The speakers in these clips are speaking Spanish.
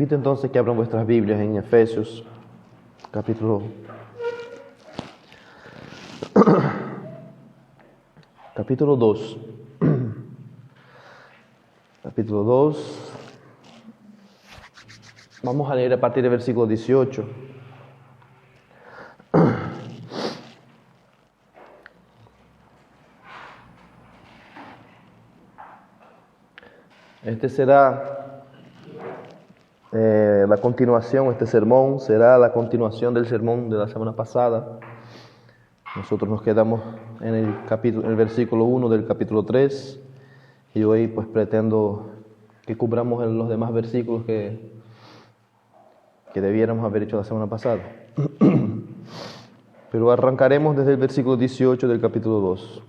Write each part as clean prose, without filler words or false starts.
invito entonces que abran vuestras Biblias en Efesios, capítulo 2. Capítulo 2. Vamos a leer a partir del versículo 18. Este será la continuación, este sermón será la continuación del sermón de la semana pasada. Nosotros nos quedamos en el versículo 1 del capítulo 3 y hoy pues pretendo que cubramos los demás versículos que debiéramos haber hecho la semana pasada. Pero arrancaremos desde el versículo 18 del capítulo 2.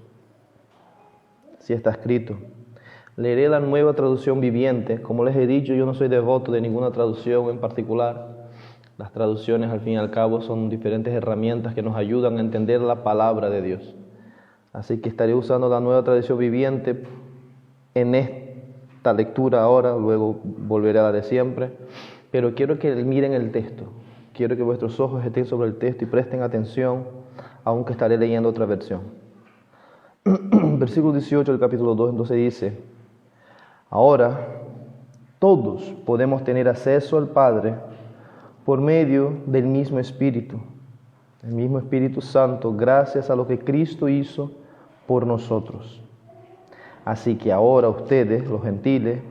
Así está escrito. Leeré la Nueva Traducción Viviente. Como les he dicho, yo no soy devoto de ninguna traducción en particular. Las traducciones, al fin y al cabo, son diferentes herramientas que nos ayudan a entender la palabra de Dios. Así que estaré usando la Nueva Traducción Viviente en esta lectura ahora, luego volveré a la de siempre. Pero quiero que miren el texto. Quiero que vuestros ojos estén sobre el texto y presten atención, aunque estaré leyendo otra versión. Versículo 18 del capítulo 2, entonces dice: Ahora, todos podemos tener acceso al Padre por medio del mismo Espíritu, el mismo Espíritu Santo, gracias a lo que Cristo hizo por nosotros. Así que ahora ustedes, los gentiles,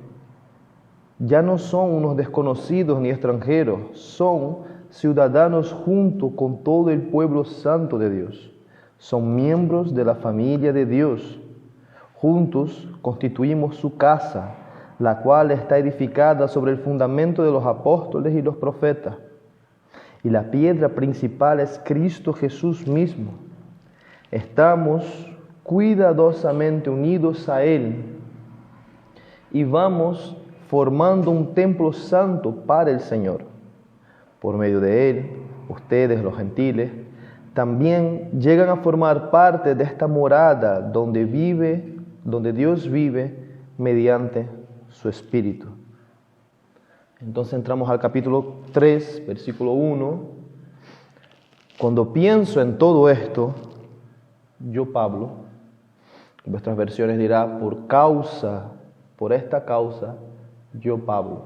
ya no son unos desconocidos ni extranjeros, son ciudadanos junto con todo el pueblo santo de Dios. Son miembros de la familia de Dios. Juntos constituimos su casa, la cual está edificada sobre el fundamento de los apóstoles y los profetas. Y la piedra principal es Cristo Jesús mismo. Estamos cuidadosamente unidos a Él y vamos formando un templo santo para el Señor. Por medio de Él, ustedes, los gentiles, también llegan a formar parte de esta morada donde Dios vive mediante su Espíritu. Entonces entramos al capítulo 3, versículo 1. Cuando pienso en todo esto, yo, Pablo, en vuestras versiones dirá, por esta causa, yo, Pablo.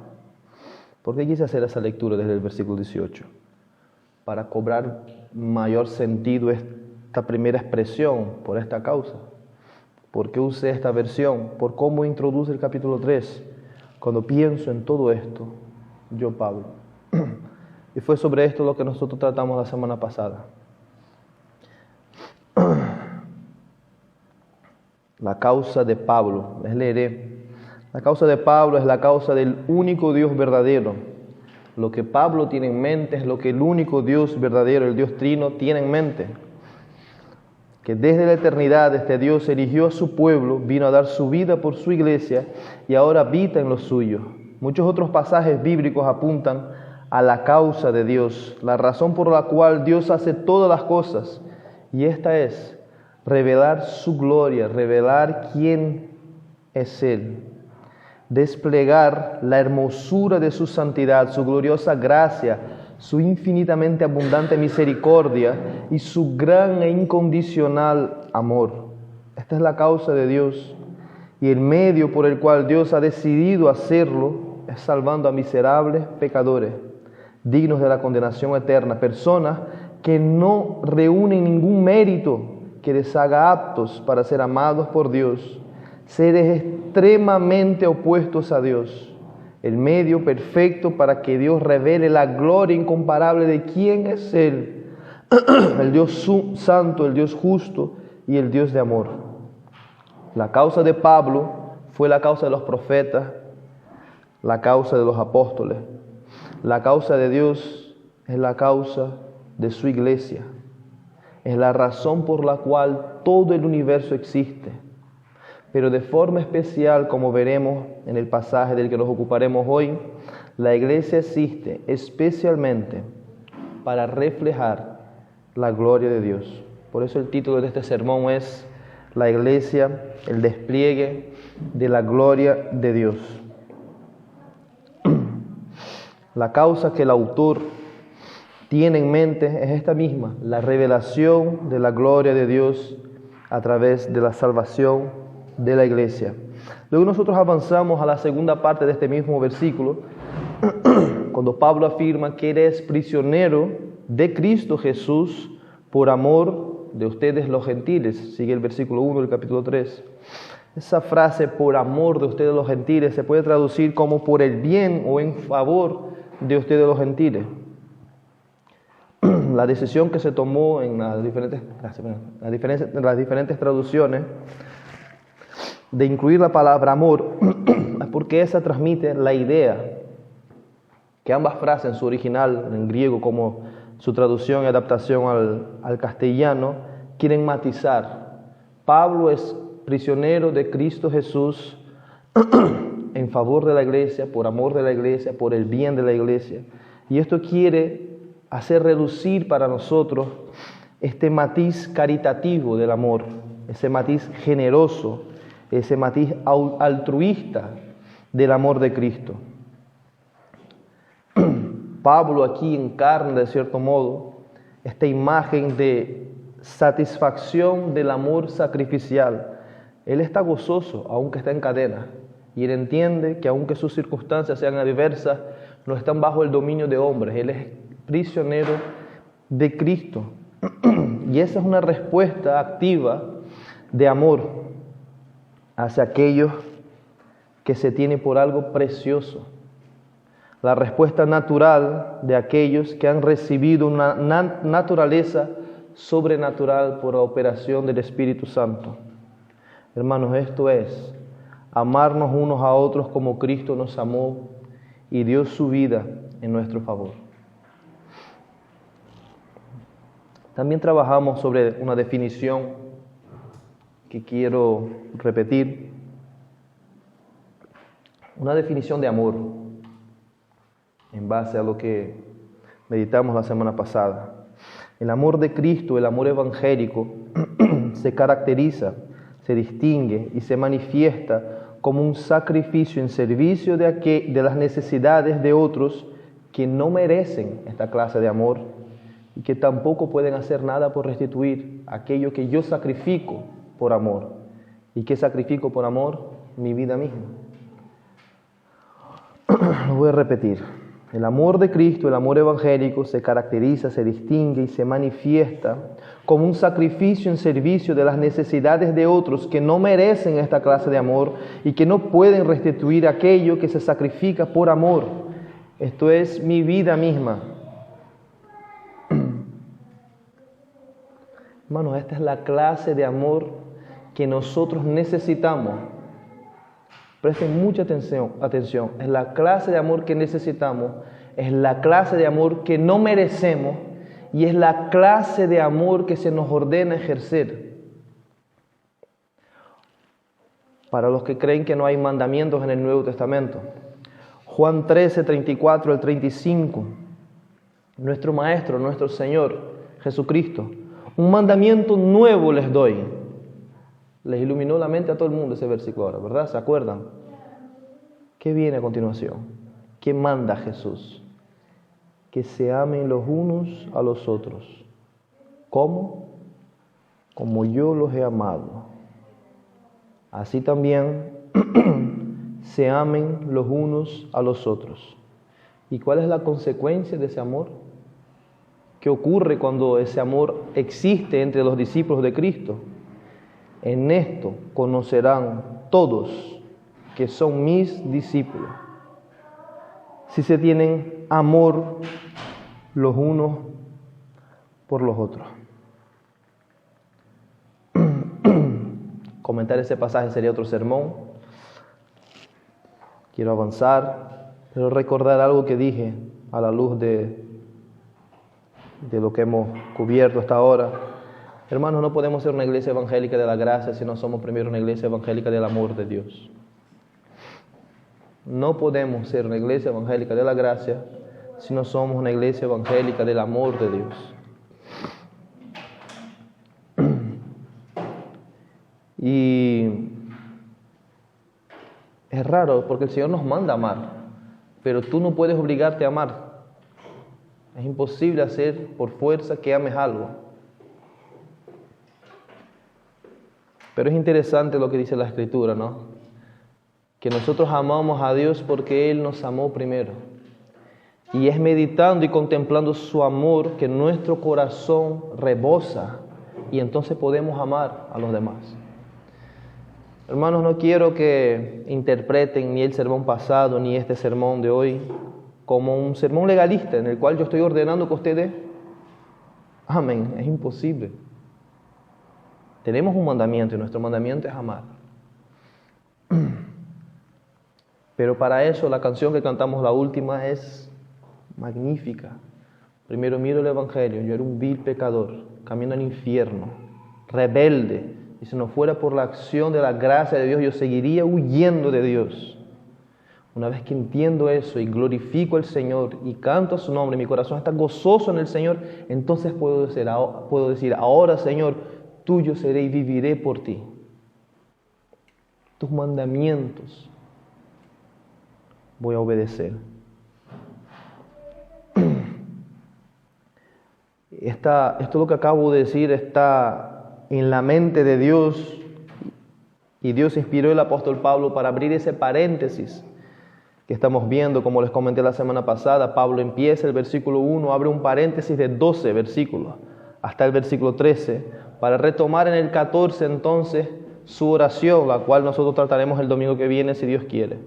¿Por qué quise hacer esa lectura desde el versículo 18? Para cobrar mayor sentido esta primera expresión, por esta causa. ¿Por qué usé esta versión? Por cómo introduce el capítulo 3. Cuando pienso en todo esto, yo, Pablo. Y fue sobre esto lo que nosotros tratamos la semana pasada. La causa de Pablo, les leeré. La causa de Pablo es la causa del único Dios verdadero. Lo que Pablo tiene en mente es lo que el único Dios verdadero, el Dios Trino, tiene en mente. Que desde la eternidad este Dios eligió a su pueblo, vino a dar su vida por su iglesia y ahora habita en los suyos. Muchos otros pasajes bíblicos apuntan a la causa de Dios, la razón por la cual Dios hace todas las cosas. Y esta es revelar su gloria, revelar quién es Él. Desplegar la hermosura de su santidad, su gloriosa gracia, su infinitamente abundante misericordia y su gran e incondicional amor. Esta es la causa de Dios y el medio por el cual Dios ha decidido hacerlo es salvando a miserables pecadores, dignos de la condenación eterna, personas que no reúnen ningún mérito que les haga aptos para ser amados por Dios, seres extremadamente opuestos a Dios. El medio perfecto para que Dios revele la gloria incomparable de quién es Él, el Dios santo, el Dios justo y el Dios de amor. La causa de Pablo fue la causa de los profetas, la causa de los apóstoles. La causa de Dios es la causa de su iglesia. Es la razón por la cual todo el universo existe. Pero de forma especial, como veremos en el pasaje del que nos ocuparemos hoy, la iglesia existe especialmente para reflejar la gloria de Dios. Por eso el título de este sermón es La iglesia, el despliegue de la gloria de Dios. La causa que el autor tiene en mente es esta misma, la revelación de la gloria de Dios a través de la salvación de la iglesia. Luego nosotros avanzamos a la segunda parte de este mismo versículo, cuando Pablo afirma que eres prisionero de Cristo Jesús por amor de ustedes los gentiles. Sigue el versículo 1 del capítulo 3. Esa frase, por amor de ustedes los gentiles, se puede traducir como por el bien o en favor de ustedes los gentiles. La decisión que se tomó en las diferentes traducciones de incluir la palabra amor es porque esa transmite la idea que ambas frases en su original, en griego, como su traducción y adaptación al castellano, quieren matizar. Pablo es prisionero de Cristo Jesús en favor de la iglesia, por amor de la iglesia, por el bien de la iglesia. Y esto quiere hacer reducir para nosotros este matiz caritativo del amor, ese matiz generoso, ese matiz altruista del amor de Cristo. Pablo aquí encarna de cierto modo esta imagen de satisfacción del amor sacrificial. Él está gozoso aunque está en cadena y él entiende que aunque sus circunstancias sean adversas, no están bajo el dominio de hombres. Él es prisionero de Cristo. Y esa es una respuesta activa de amor hacia aquellos que se tiene por algo precioso. La respuesta natural de aquellos que han recibido una naturaleza sobrenatural por la operación del Espíritu Santo. Hermanos, esto es amarnos unos a otros como Cristo nos amó y dio su vida en nuestro favor. También trabajamos sobre una definición que quiero repetir, una definición de amor en base a lo que meditamos la semana pasada. El amor de Cristo, el amor evangélico, se caracteriza, se distingue y se manifiesta como un sacrificio en servicio de las necesidades de otros que no merecen esta clase de amor y que tampoco pueden hacer nada por restituir aquello que yo sacrifico por amor. ¿Y qué sacrifico por amor? Mi vida misma. Lo voy a repetir. El amor de Cristo, el amor evangélico, se caracteriza, se distingue y se manifiesta como un sacrificio en servicio de las necesidades de otros que no merecen esta clase de amor y que no pueden restituir aquello que se sacrifica por amor. Esto es mi vida misma. Hermanos, esta es la clase de amor que nosotros necesitamos. Presten mucha atención. Es la clase de amor que necesitamos, es la clase de amor que no merecemos y es la clase de amor que se nos ordena ejercer. Para los que creen que no hay mandamientos en el Nuevo Testamento, Juan 13, 34 al 35, nuestro Maestro, nuestro Señor Jesucristo, un mandamiento nuevo les doy. Les iluminó la mente a todo el mundo ese versículo ahora, ¿verdad? ¿Se acuerdan? ¿Qué viene a continuación? ¿Qué manda Jesús? Que se amen los unos a los otros. ¿Cómo? Como yo los he amado. Así también se amen los unos a los otros. ¿Y cuál es la consecuencia de ese amor? ¿Qué ocurre cuando ese amor existe entre los discípulos de Cristo? En esto conocerán todos que son mis discípulos, si se tienen amor los unos por los otros. Comentar ese pasaje sería otro sermón. Quiero avanzar, pero recordar algo que dije a la luz de lo que hemos cubierto hasta ahora. Hermanos, no podemos ser una iglesia evangélica de la gracia si no somos primero una iglesia evangélica del amor de Dios. No podemos ser una iglesia evangélica de la gracia si no somos una iglesia evangélica del amor de Dios. Y es raro porque el Señor nos manda a amar, pero tú no puedes obligarte a amar. Es imposible hacer por fuerza que ames algo. Pero es interesante lo que dice la Escritura, ¿no? Que nosotros amamos a Dios porque Él nos amó primero. Y es meditando y contemplando su amor que nuestro corazón rebosa y entonces podemos amar a los demás. Hermanos, no quiero que interpreten ni el sermón pasado ni este sermón de hoy como un sermón legalista en el cual yo estoy ordenando que ustedes amen. Es imposible. Tenemos un mandamiento y nuestro mandamiento es amar. Pero para eso la canción que cantamos, la última, es magnífica. Primero miro el Evangelio. Yo era un vil pecador, camino al infierno, rebelde. Y si no fuera por la acción de la gracia de Dios, yo seguiría huyendo de Dios. Una vez que entiendo eso y glorifico al Señor y canto su nombre, mi corazón está gozoso en el Señor, entonces puedo decir, ahora Señor, tuyo seré y viviré por ti. Tus mandamientos voy a obedecer. Esto lo que acabo de decir está en la mente de Dios y Dios inspiró al apóstol Pablo para abrir ese paréntesis que estamos viendo. Como les comenté la semana pasada, Pablo empieza el versículo 1, abre un paréntesis de 12 versículos hasta el versículo 13 para retomar en el 14 entonces su oración, la cual nosotros trataremos el domingo que viene si Dios quiere.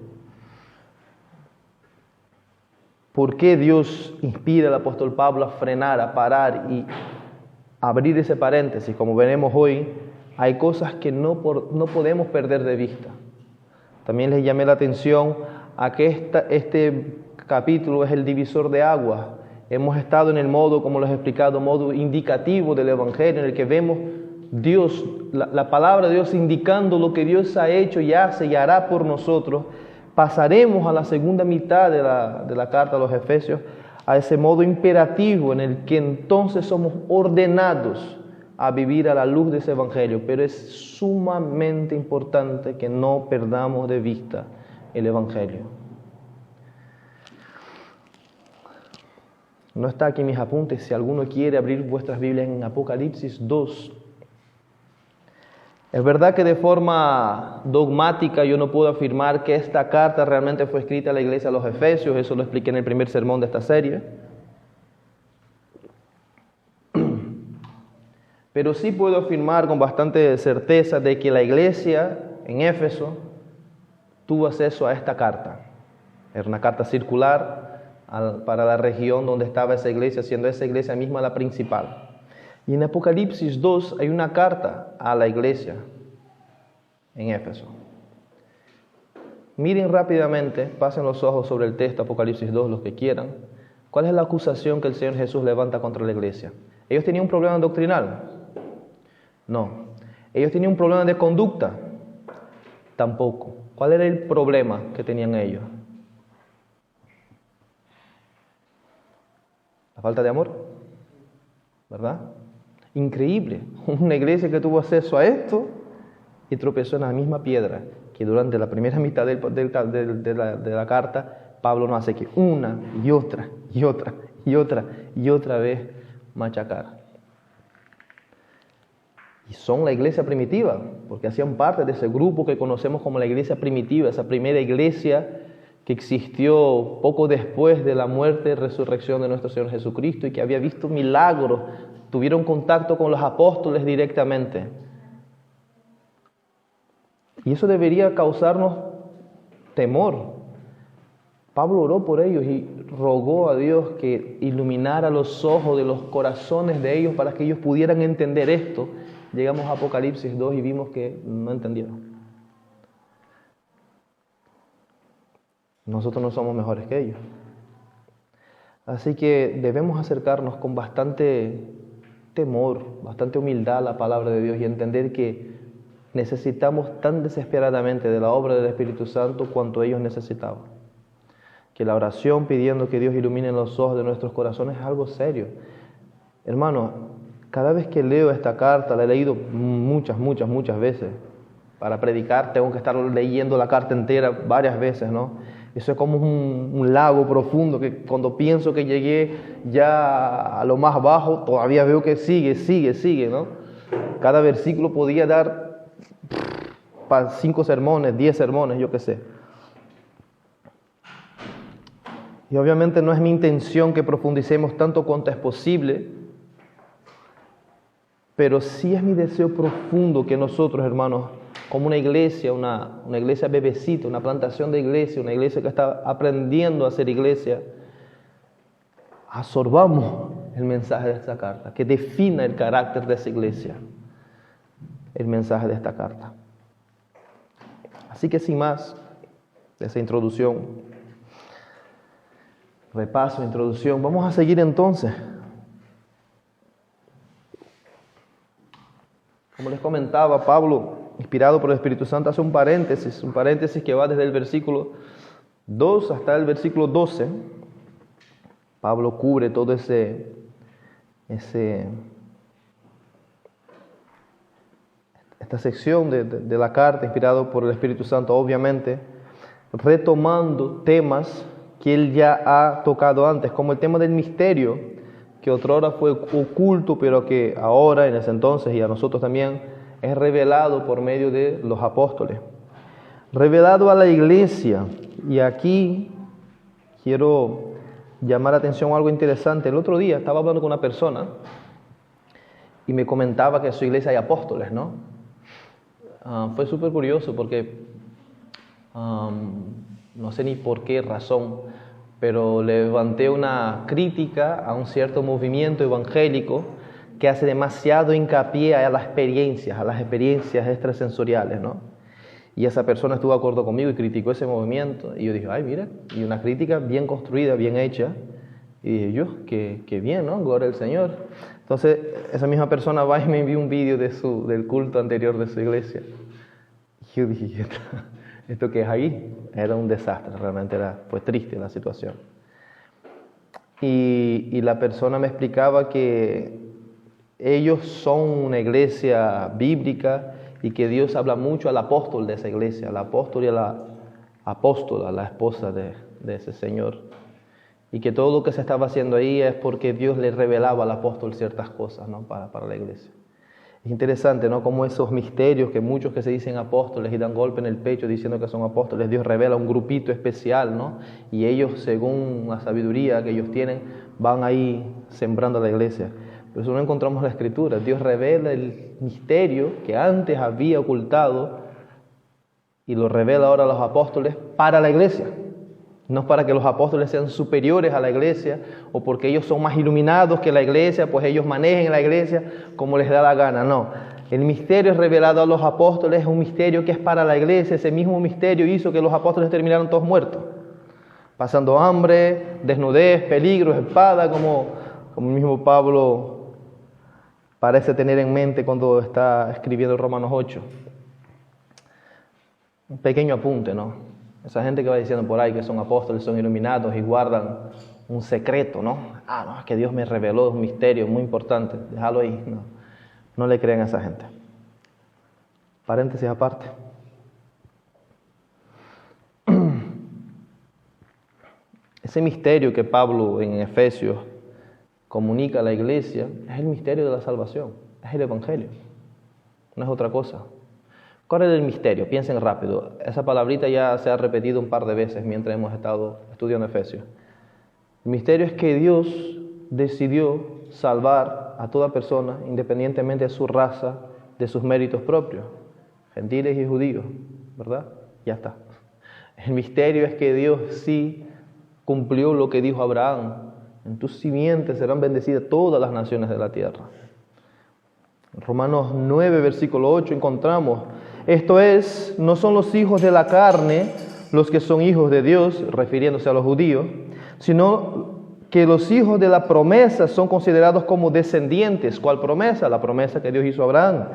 ¿Por qué Dios inspira al apóstol Pablo a frenar, a parar y abrir ese paréntesis? Como veremos hoy, hay cosas que no podemos perder de vista. También les llamé la atención a que este capítulo es el divisor de aguas. Hemos estado en el modo, como les he explicado, modo indicativo del Evangelio, en el que vemos Dios, la palabra de Dios indicando lo que Dios ha hecho y hace y hará por nosotros. Pasaremos a la segunda mitad de la carta a los Efesios, a ese modo imperativo en el que entonces somos ordenados a vivir a la luz de ese Evangelio. Pero es sumamente importante que no perdamos de vista el Evangelio. No está aquí en mis apuntes. Si alguno quiere abrir vuestras Biblias en Apocalipsis 2. Es verdad que de forma dogmática yo no puedo afirmar que esta carta realmente fue escrita a la iglesia de los Efesios. Eso lo expliqué en el primer sermón de esta serie. Pero sí puedo afirmar con bastante certeza de que la iglesia en Éfeso tuvo acceso a esta carta. Era una carta circular para la región donde estaba esa iglesia, siendo esa iglesia misma la principal. Y en Apocalipsis 2 hay una carta a la iglesia en Éfeso. Miren rápidamente, pasen los ojos sobre el texto Apocalipsis 2, los que quieran. ¿Cuál es la acusación que el Señor Jesús levanta contra la iglesia? ¿Ellos tenían un problema doctrinal? No. ¿Ellos tenían un problema de conducta? Tampoco. ¿Cuál era el problema que tenían ellos? La falta de amor, ¿verdad? Increíble. Una iglesia que tuvo acceso a esto y tropezó en la misma piedra que durante la primera mitad de la carta Pablo no hace que una y otra y otra y otra y otra vez machacar. Y son la iglesia primitiva, porque hacían parte de ese grupo que conocemos como la iglesia primitiva, esa primera iglesia que existió poco después de la muerte y resurrección de nuestro Señor Jesucristo y que había visto milagros, tuvieron contacto con los apóstoles directamente. Y eso debería causarnos temor. Pablo oró por ellos y rogó a Dios que iluminara los ojos de los corazones de ellos para que ellos pudieran entender esto. Llegamos a Apocalipsis 2 y vimos que no entendieron. Nosotros no somos mejores que ellos. Así que debemos acercarnos con bastante temor, bastante humildad a la palabra de Dios y entender que necesitamos tan desesperadamente de la obra del Espíritu Santo cuanto ellos necesitaban. Que la oración pidiendo que Dios ilumine los ojos de nuestros corazones es algo serio. Hermano, cada vez que leo esta carta, la he leído muchas veces. Para predicar tengo que estar leyendo la carta entera varias veces, ¿no? Eso es como un lago profundo que cuando pienso que llegué ya a lo más bajo, todavía veo que sigue, ¿no? Cada versículo podía dar para 5 sermones, 10 sermones, yo qué sé. Y obviamente no es mi intención que profundicemos tanto cuanto es posible, pero sí es mi deseo profundo que nosotros, hermanos, como una iglesia bebecita, una plantación de iglesia, una iglesia que está aprendiendo a ser iglesia, absorbamos el mensaje de esta carta, que defina el carácter de esa iglesia, el mensaje de esta carta. Así que sin más de esa introducción, repaso, introducción, vamos a seguir entonces. Como les comentaba, Pablo, inspirado por el Espíritu Santo, hace un paréntesis que va desde el versículo 2 hasta el versículo 12. Pablo cubre todo esta sección de la carta, inspirado por el Espíritu Santo, obviamente, retomando temas que él ya ha tocado antes, como el tema del misterio, que otrora fue oculto, pero que ahora, en ese entonces, y a nosotros también, es revelado por medio de los apóstoles. Revelado a la iglesia. Y aquí quiero llamar la atención a algo interesante. El otro día estaba hablando con una persona y me comentaba que en su iglesia hay apóstoles, ¿no? Fue súper curioso porque no sé ni por qué razón, pero levanté una crítica a un cierto movimiento evangélico que hace demasiado hincapié a las experiencias extrasensoriales, ¿no? Y esa persona estuvo de acuerdo conmigo y criticó ese movimiento. Y yo dije, ay, mira, y una crítica bien construida, bien hecha. Y dije, yo, qué bien, ¿no? Gloria al Señor. Entonces, esa misma persona va y me envió un vídeo del culto anterior de su iglesia. Y yo dije, ¿esto qué es ahí? Era un desastre, realmente fue triste la situación. Y la persona me explicaba que ellos son una iglesia bíblica y que Dios habla mucho al apóstol de esa iglesia, al apóstol y a la apóstola, la esposa de ese Señor. Y que todo lo que se estaba haciendo ahí es porque Dios le revelaba al apóstol ciertas cosas, ¿no? para la iglesia. Es interesante, ¿no? Como esos misterios que muchos que se dicen apóstoles y dan golpe en el pecho diciendo que son apóstoles, Dios revela un grupito especial, ¿no? Y ellos, según la sabiduría que ellos tienen, van ahí sembrando la iglesia. Pero eso no encontramos en la Escritura. Dios revela el misterio que antes había ocultado y lo revela ahora a los apóstoles para la iglesia. No es para que los apóstoles sean superiores a la iglesia o porque ellos son más iluminados que la iglesia, pues ellos manejen la iglesia como les da la gana. No, el misterio revelado a los apóstoles es un misterio que es para la iglesia. Ese mismo misterio hizo que los apóstoles terminaran todos muertos, pasando hambre, desnudez, peligros, espada, como el mismo Pablo parece tener en mente cuando está escribiendo Romanos 8. Un pequeño apunte, ¿no? Esa gente que va diciendo por ahí que son apóstoles, son iluminados y guardan un secreto, ¿no? No, es que Dios me reveló un misterio muy importante. Déjalo ahí. No le crean a esa gente. Paréntesis aparte. Ese misterio que Pablo en Efesios comunica a la iglesia es el misterio de la salvación, es el evangelio, no es otra cosa. ¿Cuál es el misterio? Piensen rápido. Esa palabrita ya se ha repetido un par de veces mientras hemos estado estudiando Efesios. El misterio es que Dios decidió salvar a toda persona independientemente de su raza, de sus méritos propios, gentiles y judíos, ¿verdad? Ya está. El misterio es que Dios sí cumplió lo que dijo Abraham: en tus simientes serán bendecidas todas las naciones de la tierra. En Romanos 9, versículo 8 encontramos: esto es, no son los hijos de la carne los que son hijos de Dios, refiriéndose a los judíos, sino que los hijos de la promesa son considerados como descendientes. ¿Cuál promesa? La promesa que Dios hizo a Abraham.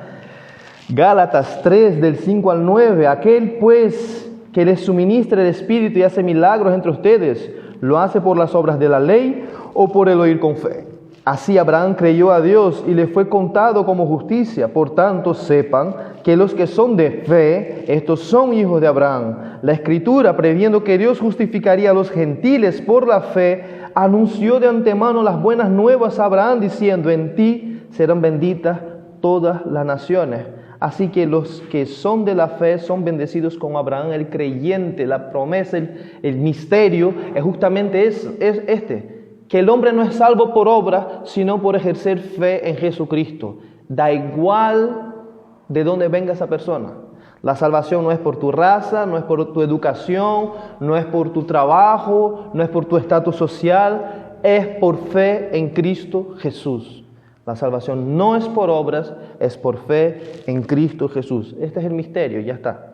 Gálatas 3, del 5 al 9, aquel pues que les suministra el Espíritu y hace milagros entre ustedes, ¿lo hace por las obras de la ley o por el oír con fe? Así Abraham creyó a Dios y le fue contado como justicia. Por tanto, sepan que los que son de fe, estos son hijos de Abraham. La Escritura, previendo que Dios justificaría a los gentiles por la fe, anunció de antemano las buenas nuevas a Abraham, diciendo: en ti serán benditas todas las naciones. Así que los que son de la fe son bendecidos con Abraham, el creyente. La promesa, el misterio es justamente este. Que el hombre no es salvo por obra, sino por ejercer fe en Jesucristo. Da igual de dónde venga esa persona. La salvación no es por tu raza, no es por tu educación, no es por tu trabajo, no es por tu estatus social, es por fe en Cristo Jesús. La salvación no es por obras, es por fe en Cristo Jesús. Este es el misterio, ya está.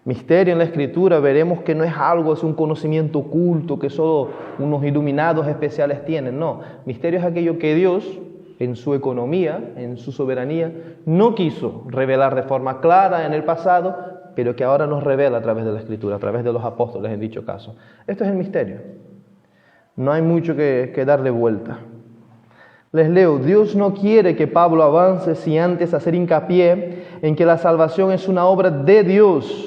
Misterio en la Escritura, veremos que no es algo, es un conocimiento oculto que solo unos iluminados especiales tienen. No, misterio es aquello que Dios, en su economía, en su soberanía, no quiso revelar de forma clara en el pasado, pero que ahora nos revela a través de la Escritura, a través de los apóstoles en dicho caso. Esto es el misterio. No hay mucho que darle vuelta. Les leo: Dios no quiere que Pablo avance sin antes hacer hincapié en que la salvación es una obra de Dios.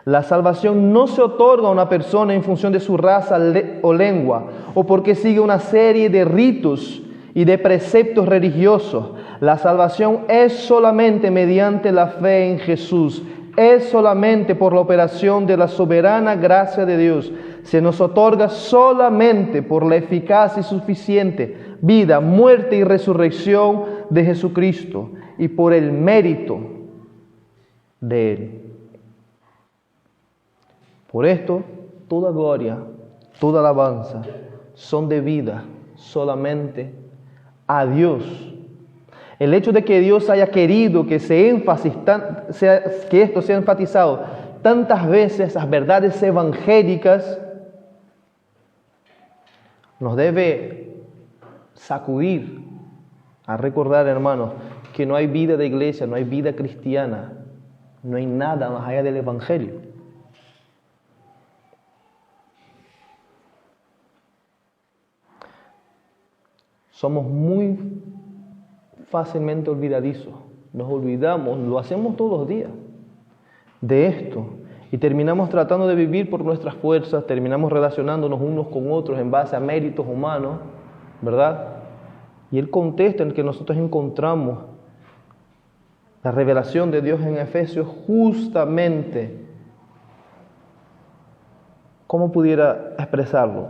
La salvación no se otorga a una persona en función de su raza o lengua, o porque sigue una serie de ritos y de preceptos religiosos. La salvación es solamente mediante la fe en Jesús. Es solamente por la operación de la soberana gracia de Dios. Se nos otorga solamente por la eficaz y suficiente vida, muerte y resurrección de Jesucristo y por el mérito de Él. Por esto, toda gloria, toda alabanza son debidas solamente a Dios. El hecho de que Dios haya querido que que esto sea enfatizado tantas veces, esas verdades evangélicas, nos debe sacudir a recordar, hermanos, que no hay vida de iglesia, no hay vida cristiana, no hay nada más allá del Evangelio. Somos muy fácilmente olvidadizos. Nos olvidamos, lo hacemos todos los días, de esto. Y terminamos tratando de vivir por nuestras fuerzas, terminamos relacionándonos unos con otros en base a méritos humanos, ¿verdad? Y el contexto en el que nosotros encontramos la revelación de Dios en Efesios, justamente, ¿cómo pudiera expresarlo?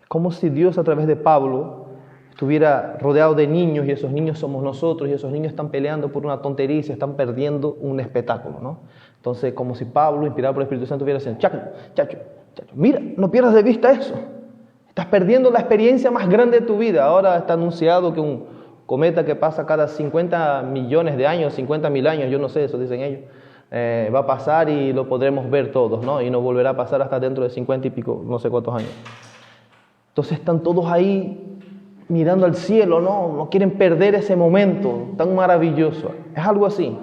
Como si Dios a través de Pablo estuviera rodeado de niños y esos niños somos nosotros y esos niños están peleando por una tontería y se están perdiendo un espectáculo, ¿no? Entonces, como si Pablo, inspirado por el Espíritu Santo, hubiera diciendo: chacho, mira, no pierdas de vista eso. Estás perdiendo la experiencia más grande de tu vida. Ahora está anunciado que un cometa que pasa cada 50 millones de años, 50.000 años, yo no sé, eso dicen ellos, va a pasar y lo podremos ver todos, ¿no? Y no volverá a pasar hasta dentro de 50 y pico, no sé cuántos años. Entonces están todos ahí mirando al cielo, no quieren perder ese momento tan maravilloso. Es algo así.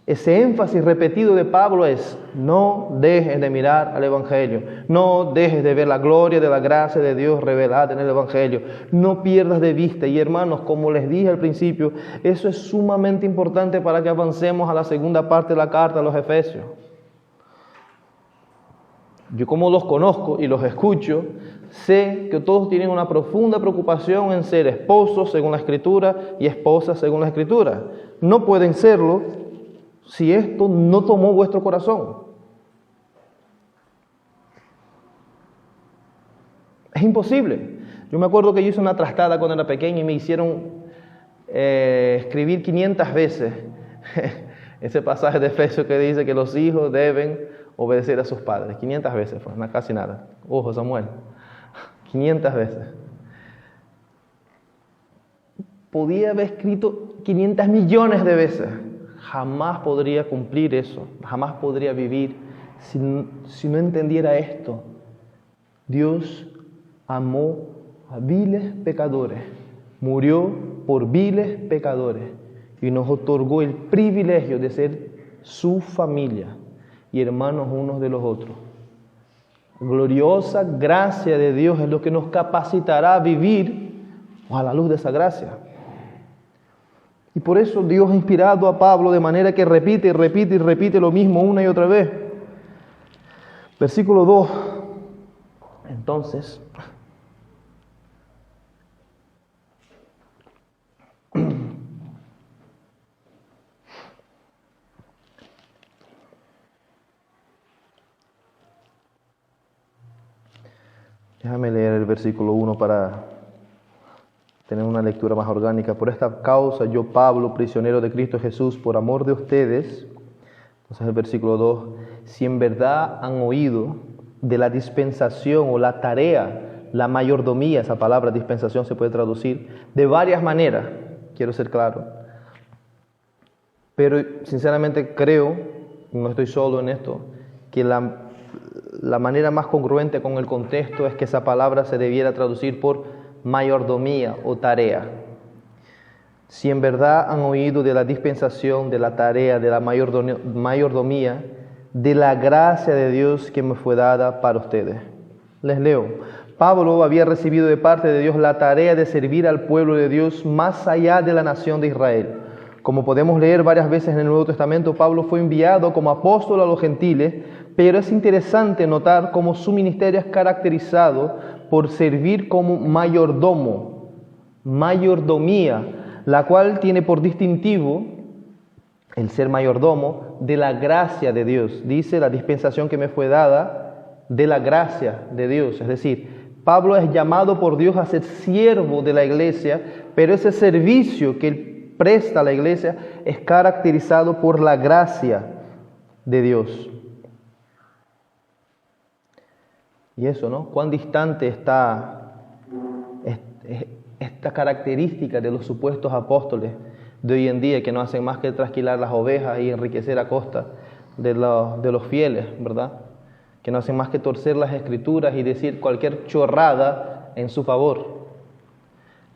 Ese énfasis repetido de Pablo es: no dejes de mirar al Evangelio, no dejes de ver la gloria de la gracia de Dios revelada en el Evangelio, no pierdas de vista. Y hermanos, como les dije al principio, eso es sumamente importante para que avancemos a la segunda parte de la carta a los Efesios. Yo, como los conozco y los escucho, sé que todos tienen una profunda preocupación en ser esposos según la Escritura y esposas según la Escritura. No pueden serlo si esto no tomó vuestro corazón. Es imposible. Yo me acuerdo que yo hice una trastada cuando era pequeño y me hicieron escribir 500 veces ese pasaje de Efesios que dice que los hijos deben obedecer a sus padres. 500 veces fue, no, casi nada. Ojo, Samuel. 500 veces. Podía haber escrito 500 millones de veces. Jamás podría cumplir eso. Jamás podría vivir si no entendiera esto. Dios amó a viles pecadores. Murió por viles pecadores. Y nos otorgó el privilegio de ser su familia y hermanos unos de los otros. gloriosa gracia de Dios es lo que nos capacitará a vivir a la luz de esa gracia. Y por eso Dios ha inspirado a Pablo de manera que repite y repite y repite lo mismo una y otra vez. Versículo 2. Entonces, déjame leer el versículo 1 para tener una lectura más orgánica. Por esta causa yo, Pablo, prisionero de Cristo Jesús, por amor de ustedes. Entonces el versículo 2, si en verdad han oído de la dispensación o la tarea, la mayordomía, esa palabra dispensación se puede traducir de varias maneras, quiero ser claro. Pero sinceramente creo, no estoy solo en esto, que la manera más congruente con el contexto es que esa palabra se debiera traducir por mayordomía o tarea. Si en verdad han oído de la dispensación, de la tarea, de la mayordomía, de la gracia de Dios que me fue dada para ustedes. Les leo. Pablo había recibido de parte de Dios la tarea de servir al pueblo de Dios más allá de la nación de Israel. Como podemos leer varias veces en el Nuevo Testamento, Pablo fue enviado como apóstol a los gentiles, pero es interesante notar cómo su ministerio es caracterizado por servir como mayordomo, mayordomía, la cual tiene por distintivo el ser mayordomo de la gracia de Dios. Dice la dispensación que me fue dada de la gracia de Dios. Es decir, Pablo es llamado por Dios a ser siervo de la iglesia, pero ese servicio que él presta a la iglesia es caracterizado por la gracia de Dios. Y eso, ¿no? Cuán distante está esta característica de los supuestos apóstoles de hoy en día, que no hacen más que trasquilar las ovejas y enriquecer a costa de los fieles, ¿verdad? Que no hacen más que torcer las escrituras y decir cualquier chorrada en su favor.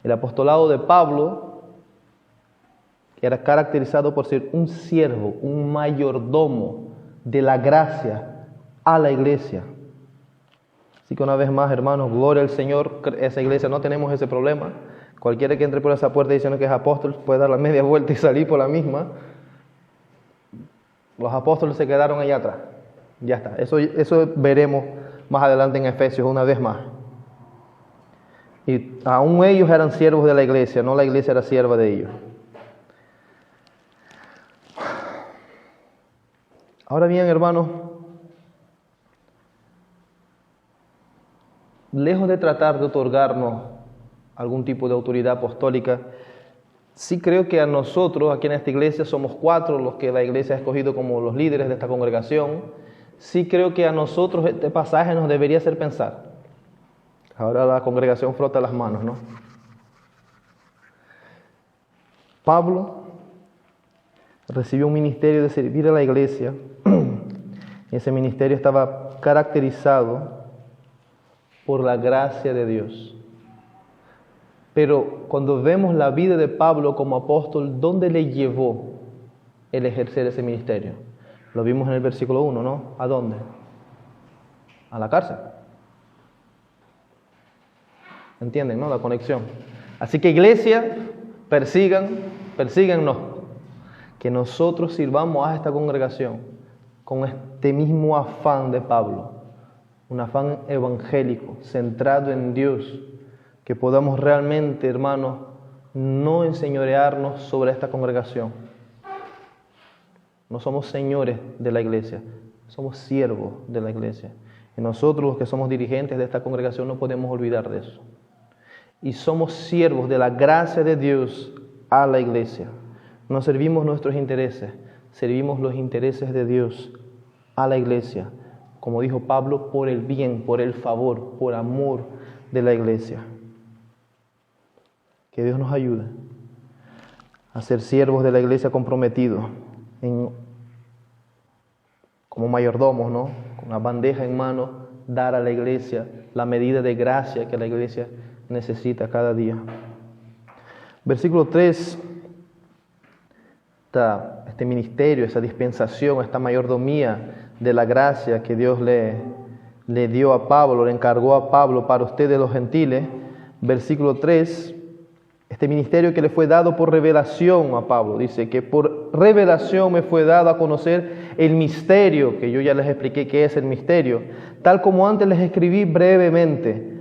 El apostolado de Pablo era caracterizado por ser un siervo, un mayordomo de la gracia a la iglesia. Así que una vez más, hermanos, gloria al Señor, esa iglesia no tenemos ese problema. Cualquiera que entre por esa puerta diciendo que es apóstol puede dar la media vuelta y salir por la misma. Los apóstoles se quedaron allá atrás. Ya está. Eso veremos más adelante en Efesios una vez más. Y aún ellos eran siervos de la iglesia, no la iglesia era sierva de ellos. Ahora bien, hermanos, lejos de tratar de otorgarnos algún tipo de autoridad apostólica, sí creo que a nosotros, aquí en esta iglesia, somos 4 los que la iglesia ha escogido como los líderes de esta congregación. Sí creo que a nosotros este pasaje nos debería hacer pensar. Ahora la congregación frota las manos, ¿no? Pablo recibió un ministerio de servir a la iglesia. Y ese ministerio estaba caracterizado por la gracia de Dios. Pero cuando vemos la vida de Pablo como apóstol, ¿dónde le llevó el ejercer ese ministerio? Lo vimos en el versículo 1, ¿no? ¿A dónde? A la cárcel. ¿Entienden, no? La conexión. Así que iglesia, persígannos. Que nosotros sirvamos a esta congregación con este mismo afán de Pablo. Un afán evangélico, centrado en Dios. Que podamos realmente, hermanos, no enseñorearnos sobre esta congregación. No somos señores de la iglesia, somos siervos de la iglesia. Y nosotros, los que somos dirigentes de esta congregación, no podemos olvidar de eso. Y somos siervos de la gracia de Dios a la iglesia. No servimos nuestros intereses, servimos los intereses de Dios a la iglesia. Como dijo Pablo, por el bien, por el favor, por amor de la iglesia. Que Dios nos ayude a ser siervos de la iglesia comprometidos como mayordomos, ¿no? Con la bandeja en mano, dar a la iglesia la medida de gracia que la iglesia necesita cada día. Versículo 3, este ministerio, esa dispensación, esta mayordomía de la gracia que Dios le le dio a Pablo, le encargó a Pablo para ustedes los gentiles. Versículo 3, este ministerio que le fue dado por revelación a Pablo, dice que por revelación me fue dado a conocer el misterio, que yo ya les expliqué qué es el misterio, tal como antes les escribí brevemente,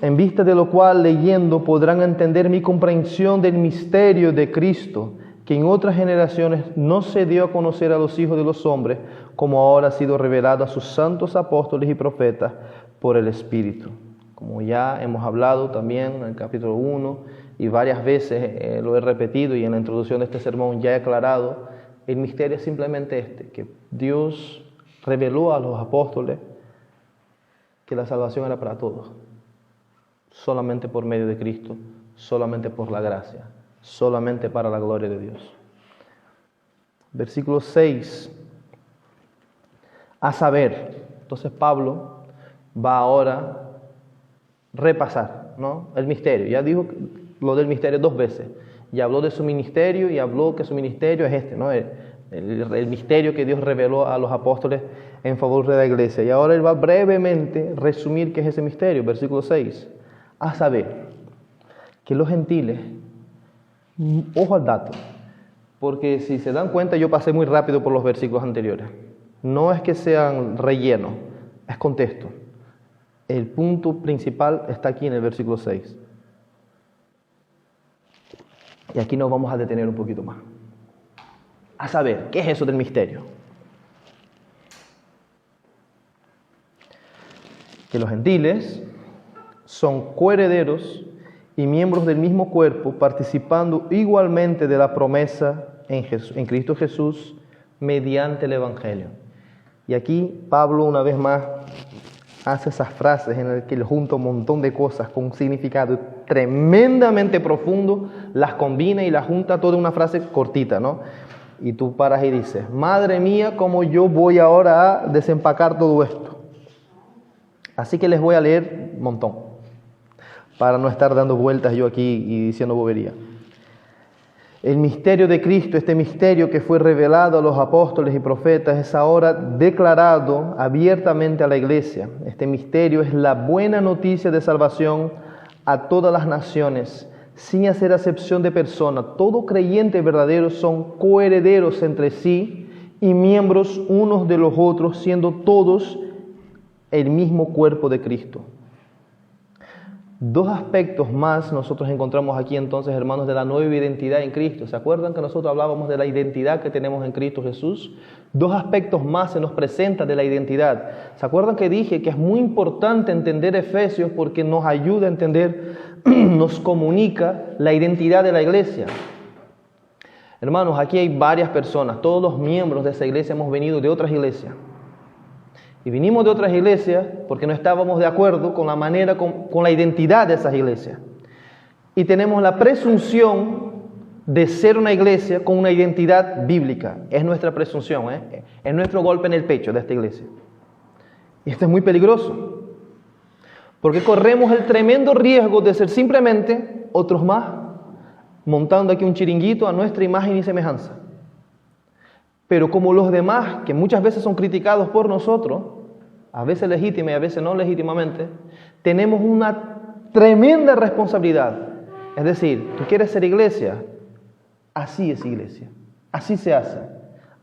en vista de lo cual leyendo podrán entender mi comprensión del misterio de Cristo, que en otras generaciones no se dio a conocer a los hijos de los hombres, como ahora ha sido revelado a sus santos apóstoles y profetas por el Espíritu. Como ya hemos hablado también en el capítulo 1 y varias veces lo he repetido y en la introducción de este sermón ya he aclarado, el misterio es simplemente este, que Dios reveló a los apóstoles que la salvación era para todos, solamente por medio de Cristo, solamente por la gracia, solamente para la gloria de Dios. Versículo 6, a saber, entonces Pablo va ahora repasar, ¿no?, el misterio. Ya dijo lo del misterio 2 veces. Ya habló de su ministerio y habló que su ministerio es este, ¿no?, el misterio que Dios reveló a los apóstoles en favor de la iglesia. Y ahora él va brevemente a resumir qué es ese misterio. Versículo 6. A saber, que los gentiles, ojo al dato, porque si se dan cuenta yo pasé muy rápido por los versículos anteriores. No es que sean relleno, es contexto. El punto principal está aquí en el versículo 6. Y aquí nos vamos a detener un poquito más. A saber, ¿qué es eso del misterio? Que los gentiles son coherederos y miembros del mismo cuerpo, participando igualmente de la promesa en Cristo Jesús mediante el Evangelio. Y aquí Pablo una vez más hace esas frases en las que él junta un montón de cosas con un significado tremendamente profundo, las combina y las junta toda en una frase cortita, ¿no? Y tú paras y dices, madre mía, ¿cómo yo voy ahora a desempacar todo esto? Así que les voy a leer un montón, para no estar dando vueltas yo aquí y diciendo bobería. El misterio de Cristo, este misterio que fue revelado a los apóstoles y profetas, es ahora declarado abiertamente a la iglesia. Este misterio es la buena noticia de salvación a todas las naciones, sin hacer acepción de persona. Todo creyente verdadero son coherederos entre sí y miembros unos de los otros, siendo todos el mismo cuerpo de Cristo. Dos aspectos más nosotros encontramos aquí entonces, hermanos, de la nueva identidad en Cristo. ¿Se acuerdan que nosotros hablábamos de la identidad que tenemos en Cristo Jesús? Dos aspectos más se nos presentan de la identidad. ¿Se acuerdan que dije que es muy importante entender Efesios porque nos ayuda a entender, nos comunica la identidad de la iglesia? Hermanos, aquí hay varias personas, todos los miembros de esa iglesia hemos venido de otras iglesias. Y vinimos de otras iglesias porque no estábamos de acuerdo con la manera, con la identidad de esas iglesias. Y tenemos la presunción de ser una iglesia con una identidad bíblica. Es nuestra presunción, es nuestro golpe en el pecho de esta iglesia. Y esto es muy peligroso, porque corremos el tremendo riesgo de ser simplemente otros más, montando aquí un chiringuito a nuestra imagen y semejanza. Pero como los demás, que muchas veces son criticados por nosotros, a veces legítima y a veces no legítimamente, tenemos una tremenda responsabilidad. Es decir, tú quieres ser iglesia, así es iglesia, así se hace.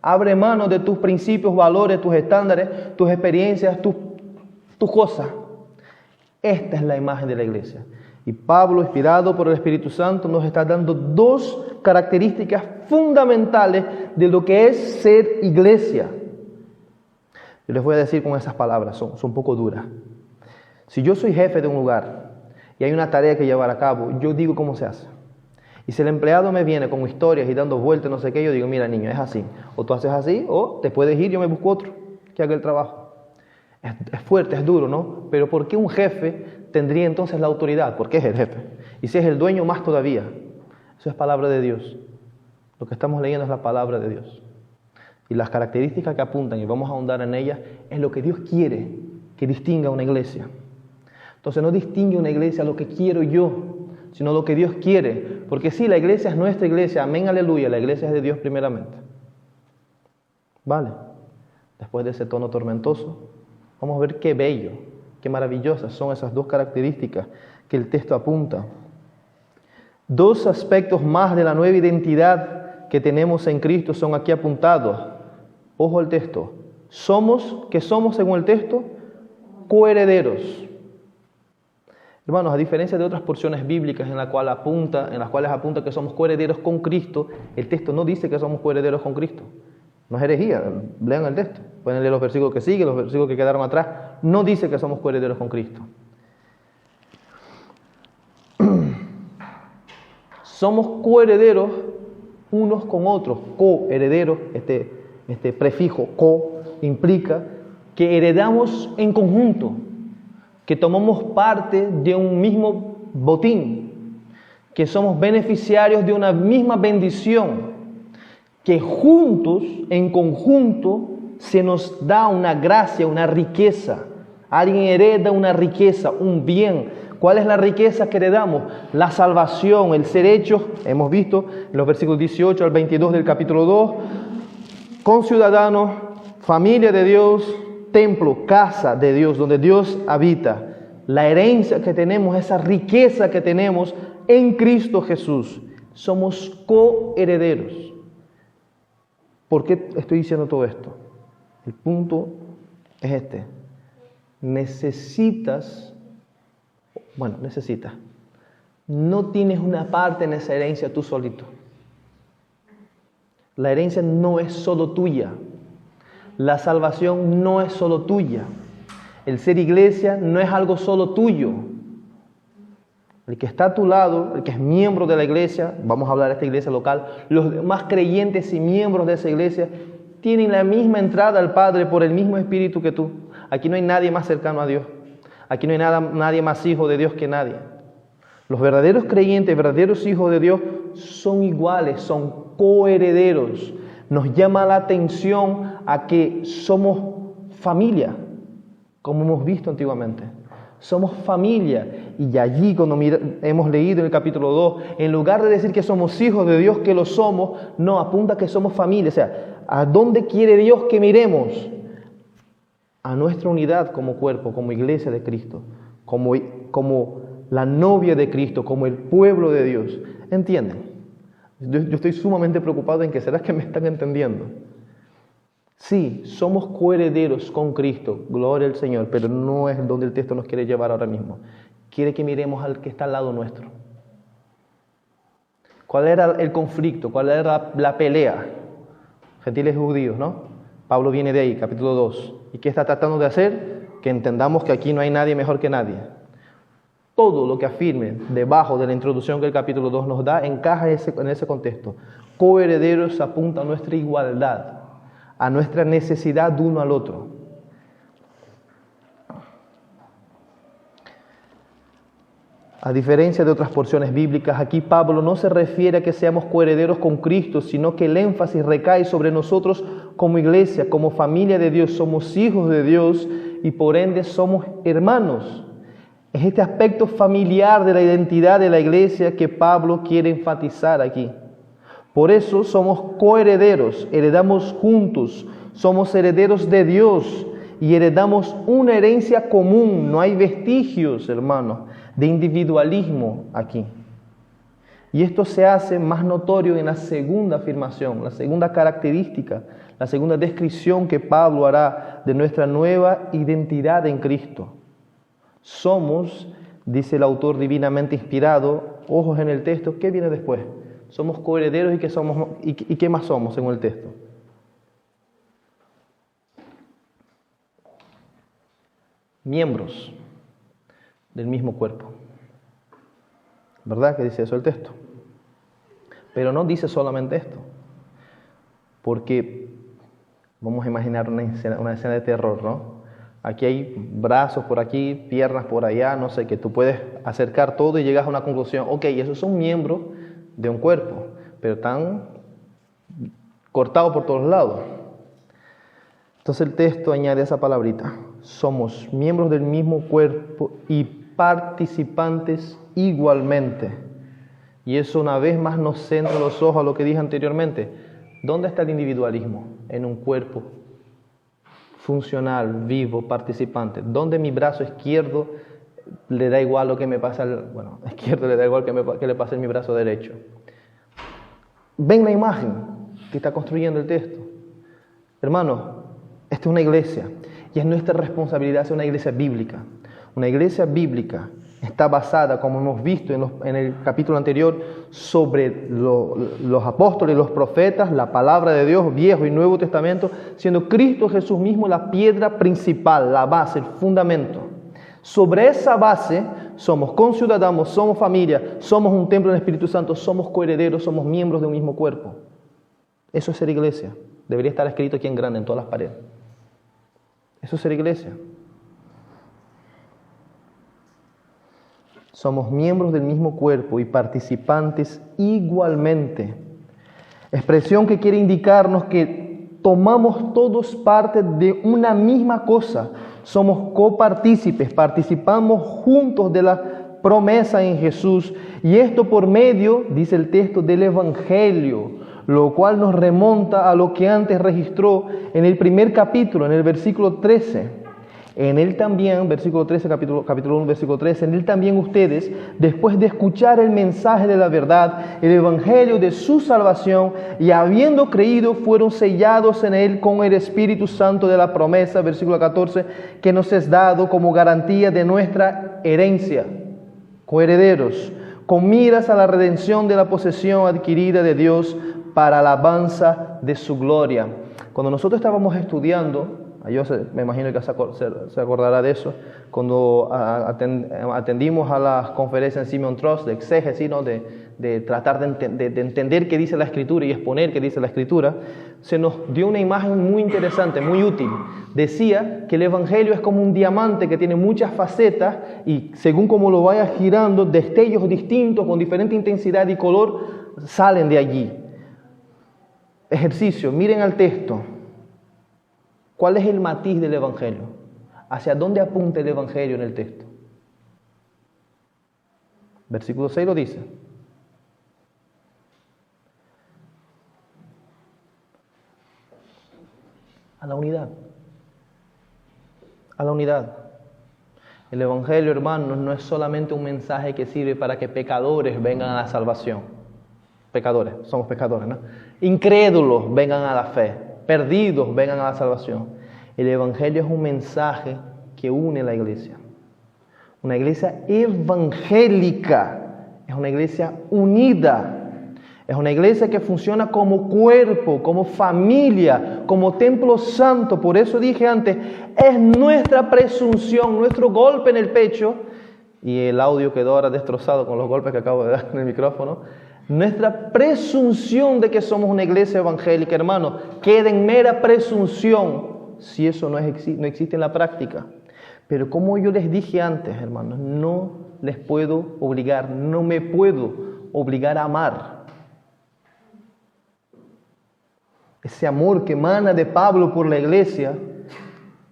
Abre mano de tus principios, valores, tus estándares, tus experiencias, tus cosas. Esta es la imagen de la iglesia. Y Pablo, inspirado por el Espíritu Santo, nos está dando dos características fundamentales de lo que es ser iglesia. Yo les voy a decir con esas palabras, son un poco duras. Si yo soy jefe de un lugar y hay una tarea que llevar a cabo, yo digo cómo se hace. Y si el empleado me viene con historias y dando vueltas, no sé qué, yo digo, mira niño, es así. O tú haces así, o te puedes ir, yo me busco otro que haga el trabajo. Es fuerte, es duro, ¿no? Pero ¿por qué un jefe tendría entonces la autoridad? Porque es el jefe. Y si es el dueño, más todavía. Eso es palabra de Dios. Lo que estamos leyendo es la palabra de Dios. Y las características que apuntan, y vamos a ahondar en ellas, es lo que Dios quiere que distinga una iglesia. Entonces no distingue una iglesia lo que quiero yo, sino lo que Dios quiere. Porque sí, la iglesia es nuestra iglesia, amén, aleluya, la iglesia es de Dios primeramente. ¿Vale? Después de ese tono tormentoso, Vamos a ver qué bello, qué maravillosas son esas dos características que el texto apunta. Dos aspectos más de la nueva identidad que tenemos en Cristo son aquí apuntados. Ojo al texto. ¿Qué somos según el texto? Coherederos. Hermanos, a diferencia de otras porciones bíblicas en las cuales apunta que somos coherederos con Cristo, el texto no dice que somos coherederos con Cristo. No es herejía, lean el texto. Pueden leer los versículos que siguen, los versículos que quedaron atrás. No dice que somos coherederos con Cristo. Somos coherederos unos con otros. Coherederos, este prefijo co implica que heredamos en conjunto, que tomamos parte de un mismo botín, que somos beneficiarios de una misma bendición, que juntos, en conjunto, se nos da una gracia, una riqueza. Alguien hereda una riqueza, un bien. ¿Cuál es la riqueza que heredamos? La salvación, el ser hechos, hemos visto en los versículos 18 al 22 del capítulo 2, conciudadanos, familia de Dios, templo, casa de Dios, donde Dios habita. La herencia que tenemos, esa riqueza que tenemos en Cristo Jesús. Somos coherederos. ¿Por qué estoy diciendo todo esto? El punto es este. Necesitas. No tienes una parte en esa herencia tú solito. La herencia no es solo tuya. La salvación no es solo tuya. El ser iglesia no es algo solo tuyo. El que está a tu lado, el que es miembro de la iglesia, vamos a hablar de esta iglesia local, los demás creyentes y miembros de esa iglesia tienen la misma entrada al Padre por el mismo Espíritu que tú. Aquí no hay nadie más cercano a Dios. Aquí no hay nadie más hijo de Dios que nadie. Los verdaderos creyentes, verdaderos hijos de Dios son iguales, son coherederos. Nos llama la atención a que somos familia, como hemos visto antiguamente. Somos familia. Y allí cuando hemos leído en el capítulo 2, en lugar de decir que somos hijos de Dios, que lo somos, no, apunta que somos familia. O sea, ¿a dónde quiere Dios que miremos? A nuestra unidad como cuerpo, como iglesia de Cristo, como la novia de Cristo, como el pueblo de Dios. ¿Entienden? Yo estoy sumamente preocupado en que ¿será que me están entendiendo? Sí, somos coherederos con Cristo, gloria al Señor, pero no es donde el texto nos quiere llevar ahora mismo. Quiere que miremos al que está al lado nuestro. ¿Cuál era el conflicto? ¿Cuál era la pelea? Gentiles y judíos, ¿no? Pablo viene de ahí, capítulo 2. ¿Y qué está tratando de hacer? Que entendamos que aquí no hay nadie mejor que nadie. Todo lo que afirme debajo de la introducción que el capítulo 2 nos da encaja en ese contexto. Coherederos apunta a nuestra igualdad, a nuestra necesidad de uno al otro. A diferencia de otras porciones bíblicas, aquí Pablo no se refiere a que seamos coherederos con Cristo, sino que el énfasis recae sobre nosotros como iglesia, como familia de Dios. Somos hijos de Dios y por ende somos hermanos. Es este aspecto familiar de la identidad de la iglesia que Pablo quiere enfatizar aquí. Por eso somos coherederos, heredamos juntos, somos herederos de Dios y heredamos una herencia común. No hay vestigios, hermanos, de individualismo aquí. Y esto se hace más notorio en la segunda afirmación, la segunda característica, la segunda descripción que Pablo hará de nuestra nueva identidad en Cristo. Somos, dice el autor divinamente inspirado, ojos en el texto, ¿qué viene después? Somos coherederos y ¿qué más somos según el texto? Miembros del mismo cuerpo. ¿Verdad que dice eso el texto? Pero no dice solamente esto. Porque vamos a imaginar una escena de terror, ¿no? Aquí hay brazos por aquí, piernas por allá, no sé, que tú puedes acercar todo y llegas a una conclusión. Ok, esos son miembros de un cuerpo, pero están cortados por todos lados. Entonces el texto añade esa palabrita. Somos miembros del mismo cuerpo y participantes igualmente. Y eso una vez más nos centra los ojos a lo que dije anteriormente. ¿Dónde está el individualismo? En un cuerpo funcional, vivo, participante, donde mi brazo izquierdo le da igual lo que me pasa, izquierdo le da igual que le pase en mi brazo derecho. Ven la imagen que está construyendo el texto. Hermano, esta es una iglesia y es nuestra responsabilidad ser una iglesia bíblica. Una iglesia bíblica está basada, como hemos visto en el capítulo anterior, sobre los apóstoles y los profetas, la palabra de Dios, Viejo y Nuevo Testamento, siendo Cristo Jesús mismo la piedra principal, la base, el fundamento. Sobre esa base somos conciudadanos, somos familia, somos un templo del Espíritu Santo, somos coherederos, somos miembros de un mismo cuerpo. Eso es ser iglesia. Debería estar escrito aquí en grande en todas las paredes. Eso es ser iglesia. Somos miembros del mismo cuerpo y participantes igualmente. Expresión que quiere indicarnos que tomamos todos parte de una misma cosa. Somos copartícipes, participamos juntos de la promesa en Jesús. Y esto por medio, dice el texto, del Evangelio, lo cual nos remonta a lo que antes registró en el primer capítulo, en el versículo 13. En él también, versículo 13, capítulo 1, versículo 13, en él también ustedes, después de escuchar el mensaje de la verdad, el evangelio de su salvación, y habiendo creído, fueron sellados en él con el Espíritu Santo de la promesa, versículo 14, que nos es dado como garantía de nuestra herencia, coherederos, con miras a la redención de la posesión adquirida de Dios para la alabanza de su gloria. Cuando nosotros estábamos estudiando, yo me imagino que se acordará de eso, cuando atendimos a las conferencias en Simon Trust de exégesis, ¿no? de tratar de entender qué dice la Escritura y exponer qué dice la Escritura, se nos dio una imagen muy interesante, muy útil. Decía que el Evangelio es como un diamante que tiene muchas facetas y según como lo vaya girando, destellos distintos con diferente intensidad y color salen de allí. Ejercicio, miren al texto. ¿Cuál es el matiz del Evangelio? ¿Hacia dónde apunta el Evangelio en el texto? Versículo 6 lo dice. A la unidad. A la unidad. El Evangelio, hermanos, no es solamente un mensaje que sirve para que pecadores vengan a la salvación. Pecadores, somos pecadores, ¿no? Incrédulos vengan a la fe. Perdidos vengan a la salvación. El Evangelio es un mensaje que une la iglesia. Una iglesia evangélica. Es una iglesia unida. Es una iglesia que funciona como cuerpo, como familia, como templo santo. Por eso dije antes, es nuestra presunción, nuestro golpe en el pecho. Y el audio quedó ahora destrozado con los golpes que acabo de dar en el micrófono. Nuestra presunción de que somos una iglesia evangélica, hermano, queda en mera presunción si eso no existe en la práctica. Pero como yo les dije antes, hermanos, no les puedo obligar, no me puedo obligar a amar. Ese amor que emana de Pablo por la iglesia,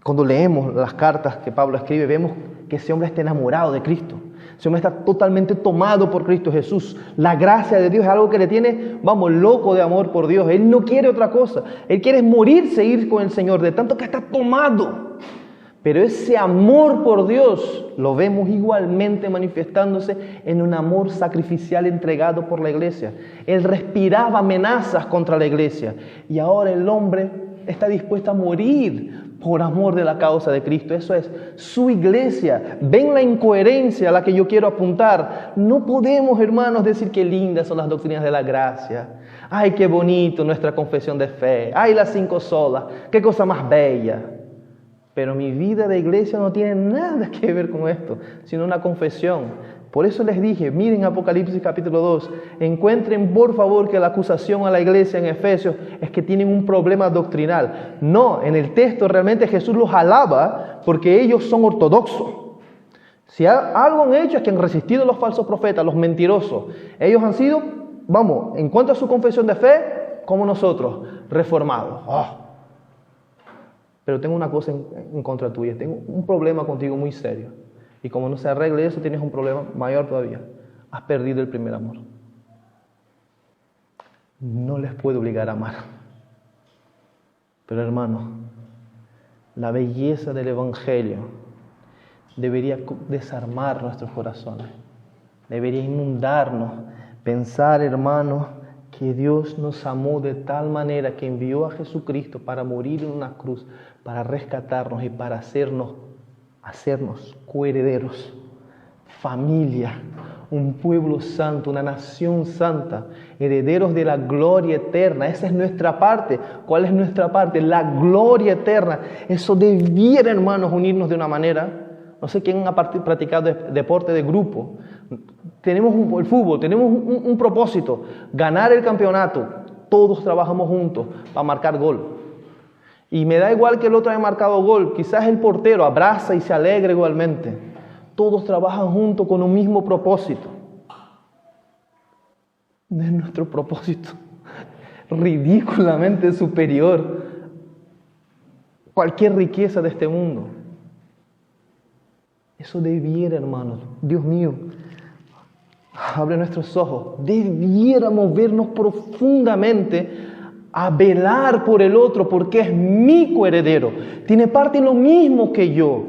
cuando leemos las cartas que Pablo escribe, vemos que ese hombre está enamorado de Cristo. Ese hombre está totalmente tomado por Cristo Jesús. La gracia de Dios es algo que le tiene, loco de amor por Dios. Él no quiere otra cosa. Él quiere morirse, ir con el Señor, de tanto que está tomado. Pero ese amor por Dios lo vemos igualmente manifestándose en un amor sacrificial entregado por la iglesia. Él respiraba amenazas contra la iglesia. Y ahora el hombre está dispuesto a morir por amor de la causa de Cristo. Eso es su iglesia. Ven la incoherencia a la que yo quiero apuntar. No podemos, hermanos, decir qué lindas son las doctrinas de la gracia. Ay, qué bonito nuestra confesión de fe. Ay, las 5 solas. Qué cosa más bella. Pero mi vida de iglesia no tiene nada que ver con esto, sino una confesión. Por eso les dije, miren Apocalipsis capítulo 2, encuentren por favor que la acusación a la iglesia en Efesios es que tienen un problema doctrinal. No, en el texto realmente Jesús los alaba porque ellos son ortodoxos. Si algo han hecho es que han resistido a los falsos profetas, los mentirosos. Ellos han sido, en cuanto a su confesión de fe, como nosotros, reformados. Pero tengo una cosa en contra tuya, tengo un problema contigo muy serio. Y como no se arregle eso, tienes un problema mayor todavía. Has perdido el primer amor. No les puedo obligar a amar. Pero hermano, La belleza del Evangelio debería desarmar nuestros corazones, debería inundarnos. Pensar, hermanos, que Dios nos amó de tal manera que envió a Jesucristo para morir en una cruz, para rescatarnos y para hacernos coherederos, familia, un pueblo santo, una nación santa, herederos de la gloria eterna. Esa es nuestra parte. ¿Cuál es nuestra parte? La gloria eterna. Eso debiera, hermanos, unirnos de una manera. No sé quién ha practicado deporte de grupo. Tenemos el fútbol, tenemos un propósito, ganar el campeonato. Todos trabajamos juntos para marcar gol. Y me da igual que el otro haya marcado gol, quizás el portero abraza y se alegra igualmente. Todos trabajan juntos con un mismo propósito. No es nuestro propósito ridículamente superior a cualquier riqueza de este mundo. Eso debiera, hermanos, Dios mío, abre nuestros ojos. Debiéramos vernos profundamente a velar por el otro, porque es mi coheredero. Tiene parte en lo mismo que yo.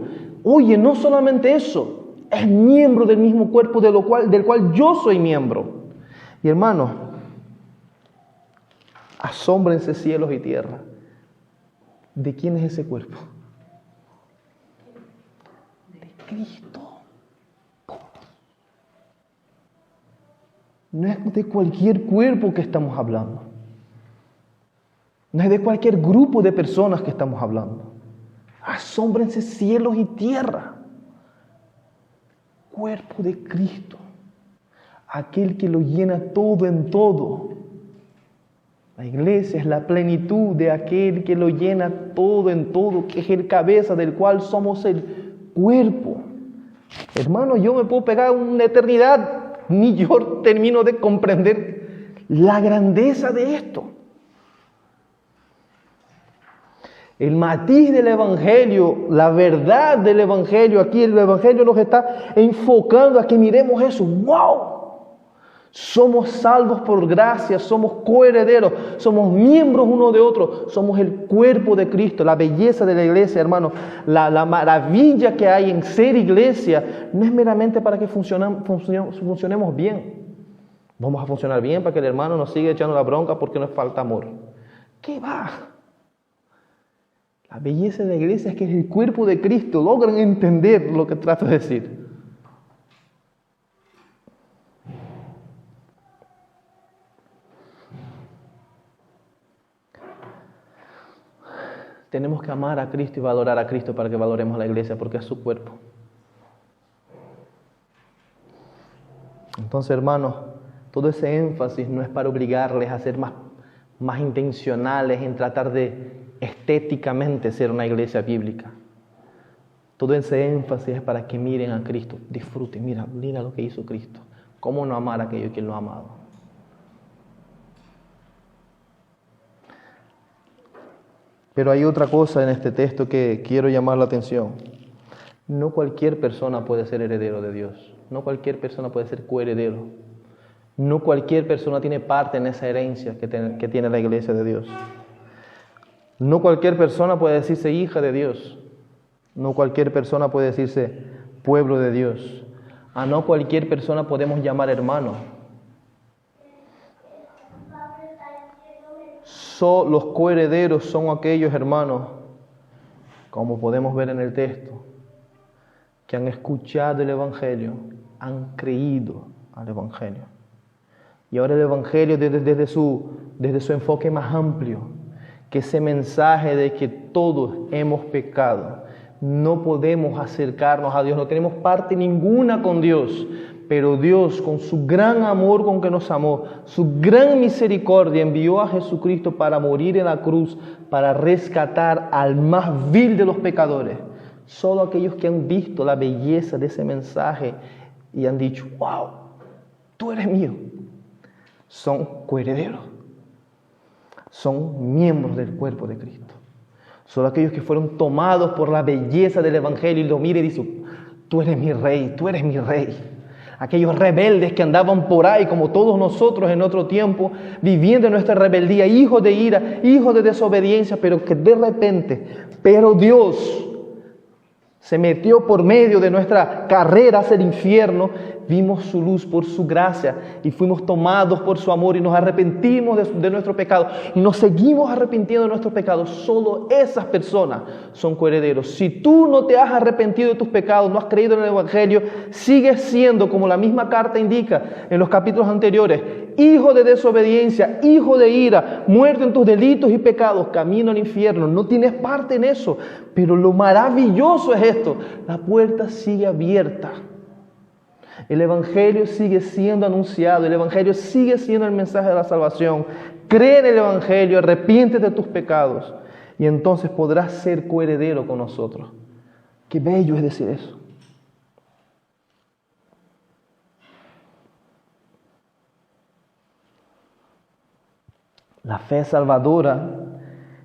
Oye, no solamente eso, es miembro del mismo cuerpo del cual yo soy miembro. Y hermanos, asómbrense cielos y tierra. ¿De quién es ese cuerpo? De Cristo. No es de cualquier cuerpo que estamos hablando. No es de cualquier grupo de personas que estamos hablando. Asómbrense cielos y tierra. Cuerpo de Cristo. Aquel que lo llena todo en todo. La iglesia es la plenitud de aquel que lo llena todo en todo, que es el cabeza del cual somos el cuerpo. Hermano, yo me puedo pegar una eternidad, ni yo termino de comprender la grandeza de esto. El matiz del Evangelio, la verdad del Evangelio, aquí el Evangelio nos está enfocando a que miremos eso. ¡Wow! Somos salvos por gracia, somos coherederos, somos miembros uno de otro, somos el cuerpo de Cristo. La belleza de la iglesia, hermano, la maravilla que hay en ser iglesia, no es meramente para que funcionemos bien. Vamos a funcionar bien para que el hermano nos siga echando la bronca porque nos falta amor. ¿Qué va? La belleza de la iglesia es que es el cuerpo de Cristo. ¿Logran entender lo que trato de decir? Tenemos que amar a Cristo y valorar a Cristo para que valoremos a la iglesia, porque es su cuerpo. Entonces, hermanos, todo ese énfasis no es para obligarles a ser más intencionales en tratar de estéticamente ser una iglesia bíblica. Todo ese énfasis es para que miren a Cristo, disfruten, mira lo que hizo Cristo. ¿Cómo no amar a aquello que Él no ha amado? Pero hay otra cosa en este texto que quiero llamar la atención. No cualquier persona puede ser heredero de Dios. No cualquier persona puede ser coheredero. No cualquier persona tiene parte en esa herencia que tiene la iglesia de Dios. No cualquier persona puede decirse hija de Dios. No cualquier persona puede decirse pueblo de Dios. A no cualquier persona podemos llamar hermano. Los coherederos son aquellos hermanos, como podemos ver en el texto, que han escuchado el Evangelio, han creído al Evangelio. Y ahora el Evangelio desde su enfoque más amplio, que ese mensaje de que todos hemos pecado, no podemos acercarnos a Dios, no tenemos parte ninguna con Dios, pero Dios, con su gran amor con que nos amó, su gran misericordia, envió a Jesucristo para morir en la cruz, para rescatar al más vil de los pecadores. Solo aquellos que han visto la belleza de ese mensaje y han dicho, wow, tú eres mío, son coherederos, son miembros del cuerpo de Cristo. Solo aquellos que fueron tomados por la belleza del Evangelio y lo miran y dicen, tú eres mi rey, tú eres mi rey. Aquellos rebeldes que andaban por ahí, como todos nosotros en otro tiempo, viviendo en nuestra rebeldía, hijos de ira, hijos de desobediencia, pero que de repente, Dios se metió por medio de nuestra carrera hacia el infierno, vimos su luz por su gracia y fuimos tomados por su amor y nos arrepentimos de nuestro pecado y nos seguimos arrepintiendo de nuestros pecados. Solo esas personas son coherederos. Si tú no te has arrepentido de tus pecados, no has creído en el Evangelio, sigues siendo, como la misma carta indica en los capítulos anteriores, hijo de desobediencia, hijo de ira, muerto en tus delitos y pecados, camino al infierno. No tienes parte en eso, pero lo maravilloso es esto: la puerta sigue abierta. El Evangelio sigue siendo anunciado, el Evangelio sigue siendo el mensaje de la salvación. Cree en el Evangelio, arrepiéntete de tus pecados y entonces podrás ser coheredero con nosotros. Qué bello es decir eso. La fe salvadora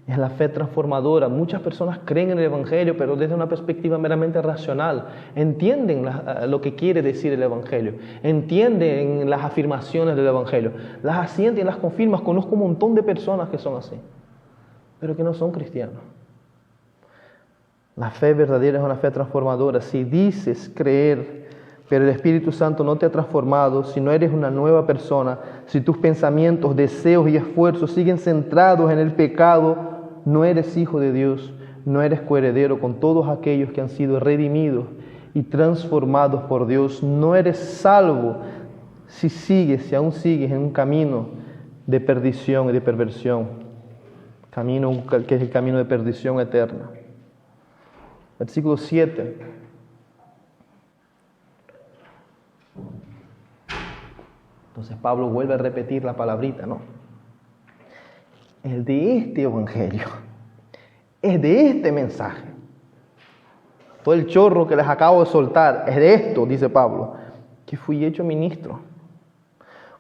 es la fe transformadora. Muchas personas creen en el Evangelio, pero desde una perspectiva meramente racional. Entienden lo que quiere decir el Evangelio. Entienden las afirmaciones del Evangelio. Las asienten, las confirman. Conozco un montón de personas que son así, pero que no son cristianos. La fe verdadera es una fe transformadora. Si dices creer, pero el Espíritu Santo no te ha transformado, si no eres una nueva persona, si tus pensamientos, deseos y esfuerzos siguen centrados en el pecado, no eres hijo de Dios, no eres coheredero con todos aquellos que han sido redimidos y transformados por Dios. No eres salvo si aún sigues en un camino de perdición y de perversión, camino que es el camino de perdición eterna. Versículo 7. Entonces Pablo vuelve a repetir la palabrita, ¿no? Es de este evangelio, es de este mensaje. Todo el chorro que les acabo de soltar es de esto, dice Pablo, que fui hecho ministro,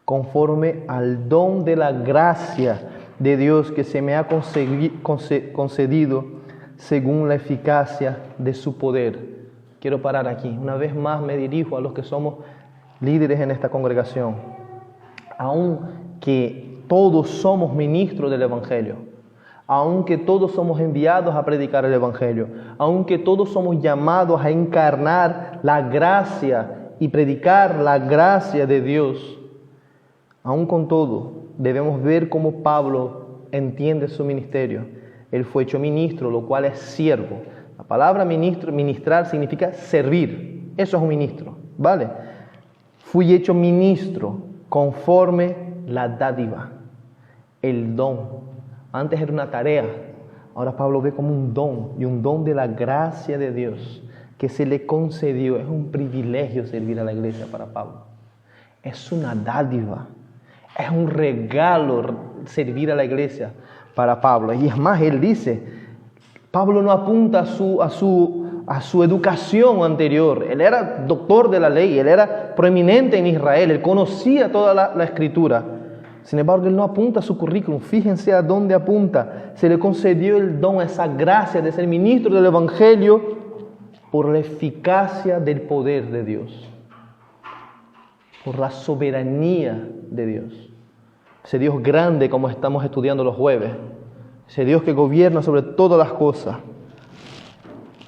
conforme al don de la gracia de Dios que se me ha concedido según la eficacia de su poder. Quiero parar aquí. Una vez más me dirijo a los que somos líderes en esta congregación. Aunque todos somos ministros del Evangelio, aunque todos somos enviados a predicar el Evangelio, aunque todos somos llamados a encarnar la gracia y predicar la gracia de Dios, aún con todo, debemos ver cómo Pablo entiende su ministerio. Él fue hecho ministro, lo cual es siervo. La palabra ministrar significa servir. Eso es un ministro, ¿vale? Fui hecho ministro conforme la dádiva, el don. Antes era una tarea, ahora Pablo ve como un don, y un don de la gracia de Dios que se le concedió. Es un privilegio servir a la iglesia para Pablo. Es una dádiva, es un regalo servir a la iglesia para Pablo. Y es más, él dice, Pablo no apunta a su educación anterior. Él era doctor de la ley, él era proeminente en Israel, él conocía toda la escritura. Sin embargo, él no apunta a su currículum. Fíjense a dónde apunta. Se le concedió el don, esa gracia de ser ministro del Evangelio por la eficacia del poder de Dios, por la soberanía de Dios. Ese Dios grande, como estamos estudiando los jueves, ese Dios que gobierna sobre todas las cosas.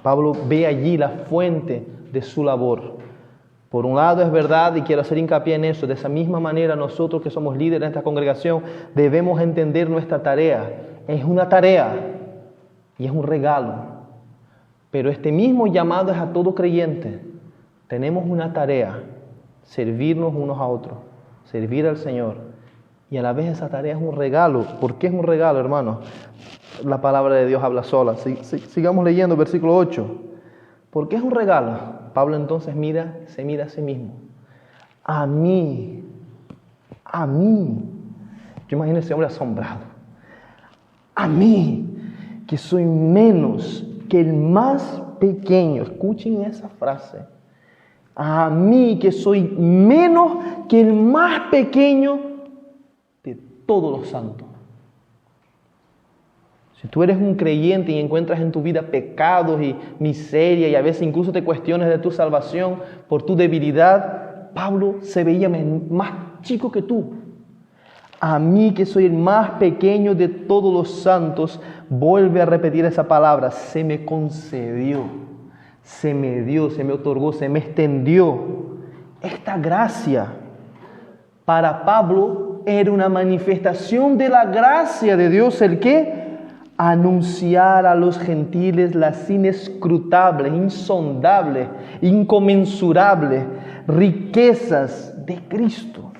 Pablo ve allí la fuente de su labor. Por un lado es verdad, y quiero hacer hincapié en eso, de esa misma manera nosotros que somos líderes en esta congregación debemos entender nuestra tarea. Es una tarea y es un regalo. Pero este mismo llamado es a todo creyente. Tenemos una tarea, servirnos unos a otros, servir al Señor. Y a la vez esa tarea es un regalo. ¿Por qué es un regalo, hermanos? La palabra de Dios habla sola. Sigamos leyendo versículo 8. ¿Por qué es un regalo? Pablo entonces se mira a sí mismo. A mí. Yo imagino a ese hombre asombrado. A mí, que soy menos que el más pequeño. Escuchen esa frase. A mí, que soy menos que el más pequeño de todos los santos. Si tú eres un creyente y encuentras en tu vida pecados y miseria y a veces incluso te cuestiones de tu salvación por tu debilidad, Pablo se veía más chico que tú. A mí, que soy el más pequeño de todos los santos, vuelve a repetir esa palabra, se me concedió, se me dio, se me otorgó, se me extendió esta gracia. Para Pablo era una manifestación de la gracia de Dios, el que anunciar a los gentiles las inescrutables, insondables, inconmensurables riquezas de Cristo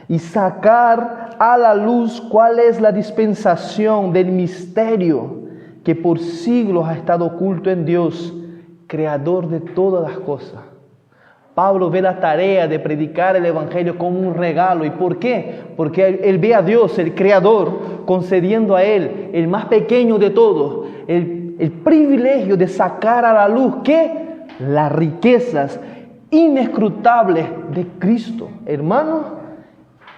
y sacar a la luz cuál es la dispensación del misterio que por siglos ha estado oculto en Dios, creador de todas las cosas. Pablo ve la tarea de predicar el Evangelio como un regalo. ¿Y por qué? Porque él ve a Dios, el Creador, concediendo a él, el más pequeño de todos, el privilegio de sacar a la luz, ¿qué? Las riquezas inescrutables de Cristo. Hermano,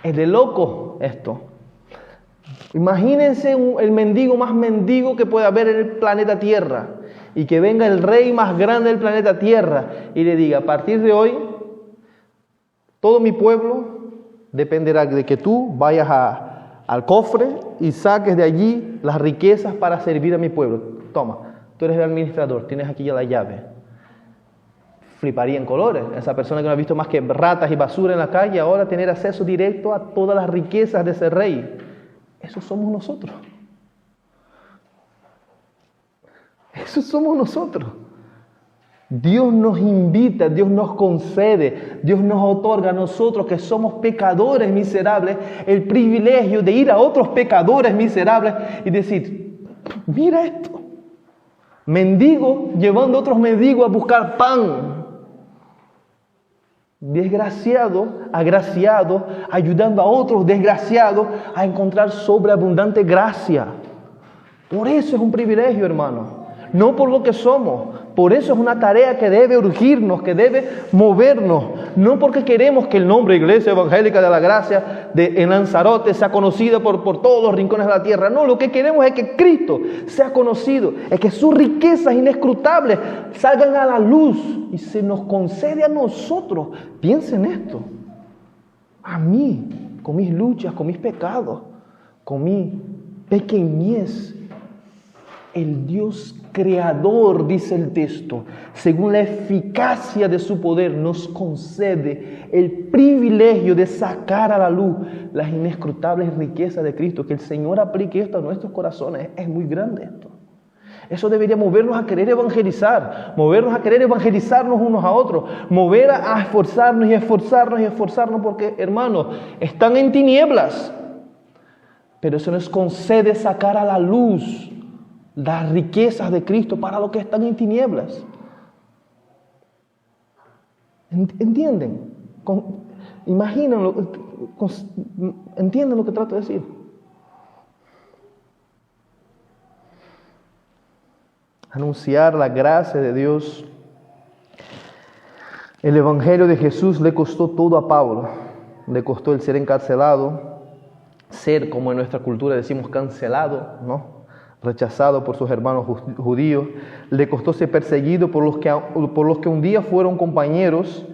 es de loco esto. Imagínense el mendigo más mendigo que pueda haber en el planeta Tierra. Y que venga el rey más grande del planeta Tierra y le diga, a partir de hoy, todo mi pueblo dependerá de que tú vayas al cofre y saques de allí las riquezas para servir a mi pueblo. Toma, tú eres el administrador, tienes aquí ya la llave. Fliparía en colores. Esa persona que no ha visto más que ratas y basura en la calle, ahora tener acceso directo a todas las riquezas de ese rey. Eso somos nosotros. Eso somos nosotros. Dios nos invita, Dios nos concede, Dios nos otorga a nosotros que somos pecadores miserables el privilegio de ir a otros pecadores miserables y decir, mira esto, mendigo llevando a otros mendigos a buscar pan, desgraciado, agraciado, ayudando a otros desgraciados a encontrar sobreabundante gracia. Por eso es un privilegio, hermano. No por lo que somos. Por eso es una tarea que debe urgirnos, que debe movernos. No porque queremos que el nombre Iglesia Evangélica de la Gracia en Lanzarote sea conocida por todos los rincones de la tierra. No, lo que queremos es que Cristo sea conocido, es que sus riquezas inescrutables salgan a la luz y se nos concede a nosotros. Piensen esto. A mí, con mis luchas, con mis pecados, con mi pequeñez, el Dios creador, dice el texto, según la eficacia de su poder, nos concede el privilegio de sacar a la luz las inescrutables riquezas de Cristo. Que el Señor aplique esto a nuestros corazones. Es muy grande esto. Eso debería movernos a querer evangelizar, movernos a querer evangelizarnos unos a otros, mover a esforzarnos y esforzarnos y esforzarnos, porque, hermanos, están en tinieblas. Pero se nos concede sacar a la luz las riquezas de Cristo para los que están en tinieblas. ¿Entienden? Imagínenlo, ¿entienden lo que trato de decir? Anunciar la gracia de Dios. El Evangelio de Jesús le costó todo a Pablo. Le costó el ser encarcelado, ser, como en nuestra cultura decimos, cancelado, ¿no? Rechazado por sus hermanos judíos. Le costó ser perseguido por los que un día fueron compañeros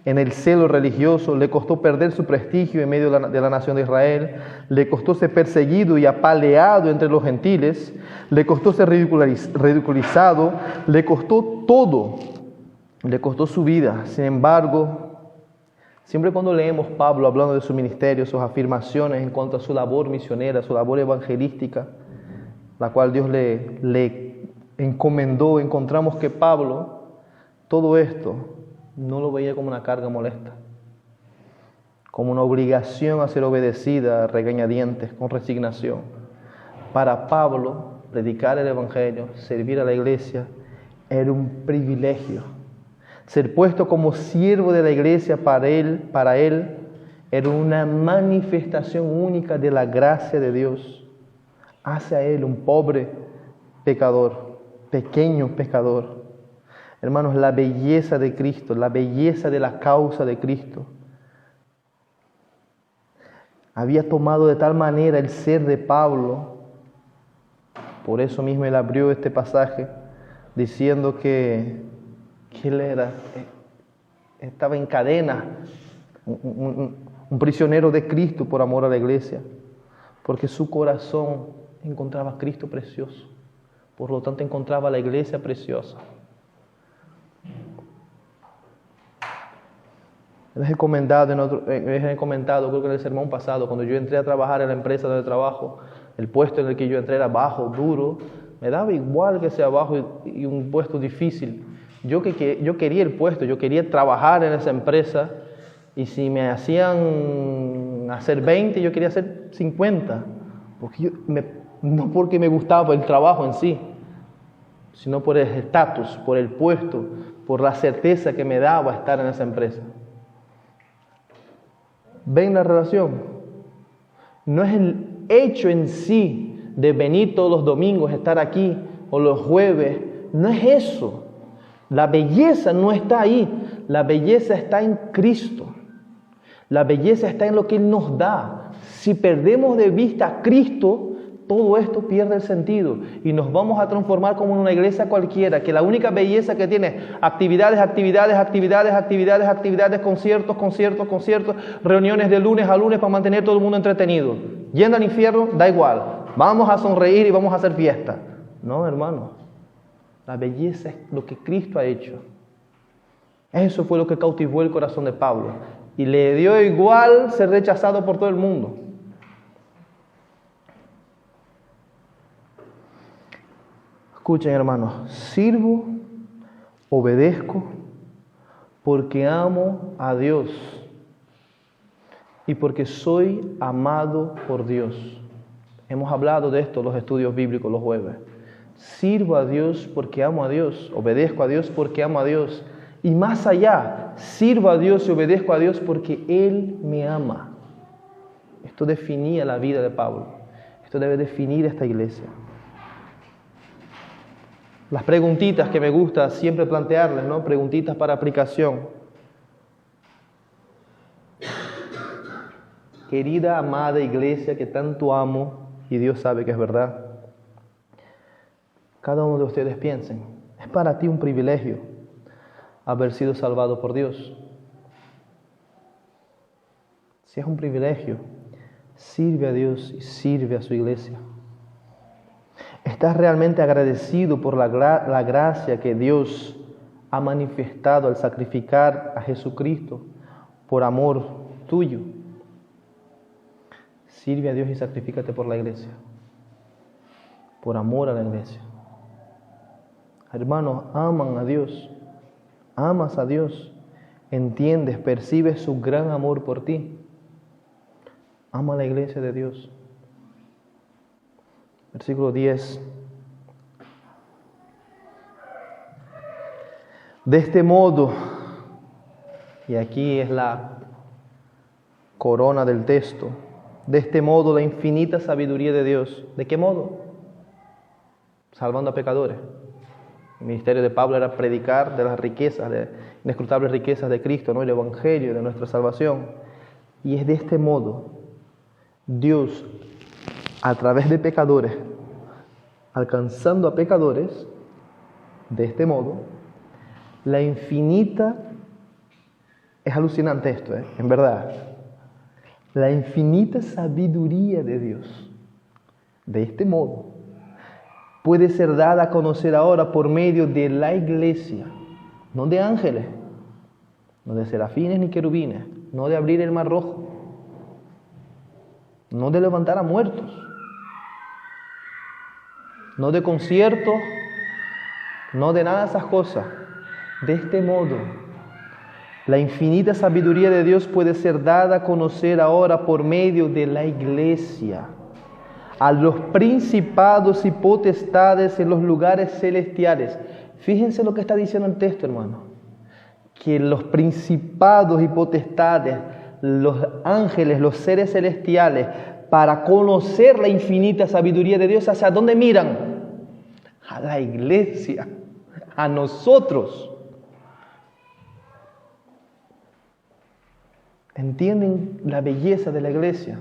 en el celo religioso. Le costó perder su prestigio en medio de la nación de Israel. Le costó ser perseguido y apaleado entre los gentiles. Le costó ser ridiculizado. Le costó todo. Le costó su vida. Sin embargo, siempre cuando leemos Pablo hablando de su ministerio, sus afirmaciones en cuanto a su labor misionera, su labor evangelística, la cual Dios le encomendó, encontramos que Pablo todo esto no lo veía como una carga molesta, como una obligación a ser obedecida a regañadientes, con resignación. Para Pablo, predicar el Evangelio, servir a la iglesia, era un privilegio. Ser puesto como siervo de la iglesia para él era una manifestación única de la gracia de Dios hacia él, un pobre pecador, pequeño pecador. Hermanos, la belleza de Cristo, la belleza de la causa de Cristo, había tomado de tal manera el ser de Pablo. Por eso mismo él abrió este pasaje diciendo que él estaba en cadena un prisionero de Cristo por amor a la iglesia, porque su corazón encontraba a Cristo precioso, por lo tanto encontraba a la iglesia preciosa. Les he comentado, creo que en el sermón pasado, cuando yo entré a trabajar en la empresa donde trabajo, el puesto en el que yo entré era bajo, duro, me daba igual que sea bajo y un puesto difícil. Yo quería el puesto, yo quería trabajar en esa empresa, y si me hacían hacer 20, yo quería hacer 50, no porque me gustaba el trabajo en sí, sino por el estatus, por el puesto, por la certeza que me daba estar en esa empresa. ¿Ven la relación? No es el hecho en sí de venir todos los domingos, estar aquí, o los jueves, no es eso. La belleza no está ahí, la belleza está en Cristo. La belleza está en lo que Él nos da. Si perdemos de vista a Cristo, todo esto pierde el sentido y nos vamos a transformar como en una iglesia cualquiera, que la única belleza que tiene actividades, conciertos, reuniones de lunes a lunes para mantener todo el mundo entretenido. Yendo al infierno, da igual, vamos a sonreír y vamos a hacer fiesta. No, hermano, la belleza es lo que Cristo ha hecho. Eso fue lo que cautivó el corazón de Pablo y le dio igual ser rechazado por todo el mundo. Escuchen, hermanos, sirvo, obedezco, porque amo a Dios y porque soy amado por Dios. Hemos hablado de esto en los estudios bíblicos los jueves. Sirvo a Dios porque amo a Dios, obedezco a Dios porque amo a Dios. Y más allá, sirvo a Dios y obedezco a Dios porque Él me ama. Esto definía la vida de Pablo. Esto debe definir esta iglesia. Las preguntitas que me gusta siempre plantearles, ¿no? Preguntitas para aplicación. Querida, amada iglesia que tanto amo y Dios sabe que es verdad. Cada uno de ustedes piensen, ¿es para ti un privilegio haber sido salvado por Dios? Si es un privilegio, sirve a Dios y sirve a su iglesia. ¿Estás realmente agradecido por la gracia que Dios ha manifestado al sacrificar a Jesucristo por amor tuyo? Sirve a Dios y sacrifícate por la iglesia, por amor a la iglesia. Hermanos, aman a Dios, amas a Dios, entiendes, percibes su gran amor por ti. Ama a la iglesia de Dios. Versículo 10. De este modo, y aquí es la corona del texto, de este modo la infinita sabiduría de Dios. ¿De qué modo? Salvando a pecadores. El ministerio de Pablo era predicar de las riquezas, de inescrutables riquezas de Cristo, ¿no? El evangelio de nuestra salvación. Y es de este modo, Dios, a través de pecadores, alcanzando a pecadores, de este modo, la infinita, es alucinante esto, en verdad, la infinita sabiduría de Dios, de este modo, puede ser dada a conocer ahora por medio de la iglesia, no de ángeles, no de serafines ni querubines, no de abrir el mar rojo, no de levantar a muertos, no de conciertos, no de nada de esas cosas. De este modo, la infinita sabiduría de Dios puede ser dada a conocer ahora por medio de la iglesia a los principados y potestades en los lugares celestiales. Fíjense lo que está diciendo el texto, hermano. Que los principados y potestades, los ángeles, los seres celestiales, para conocer la infinita sabiduría de Dios, ¿hacia dónde miran? A la iglesia, a nosotros. ¿Entienden la belleza de la iglesia?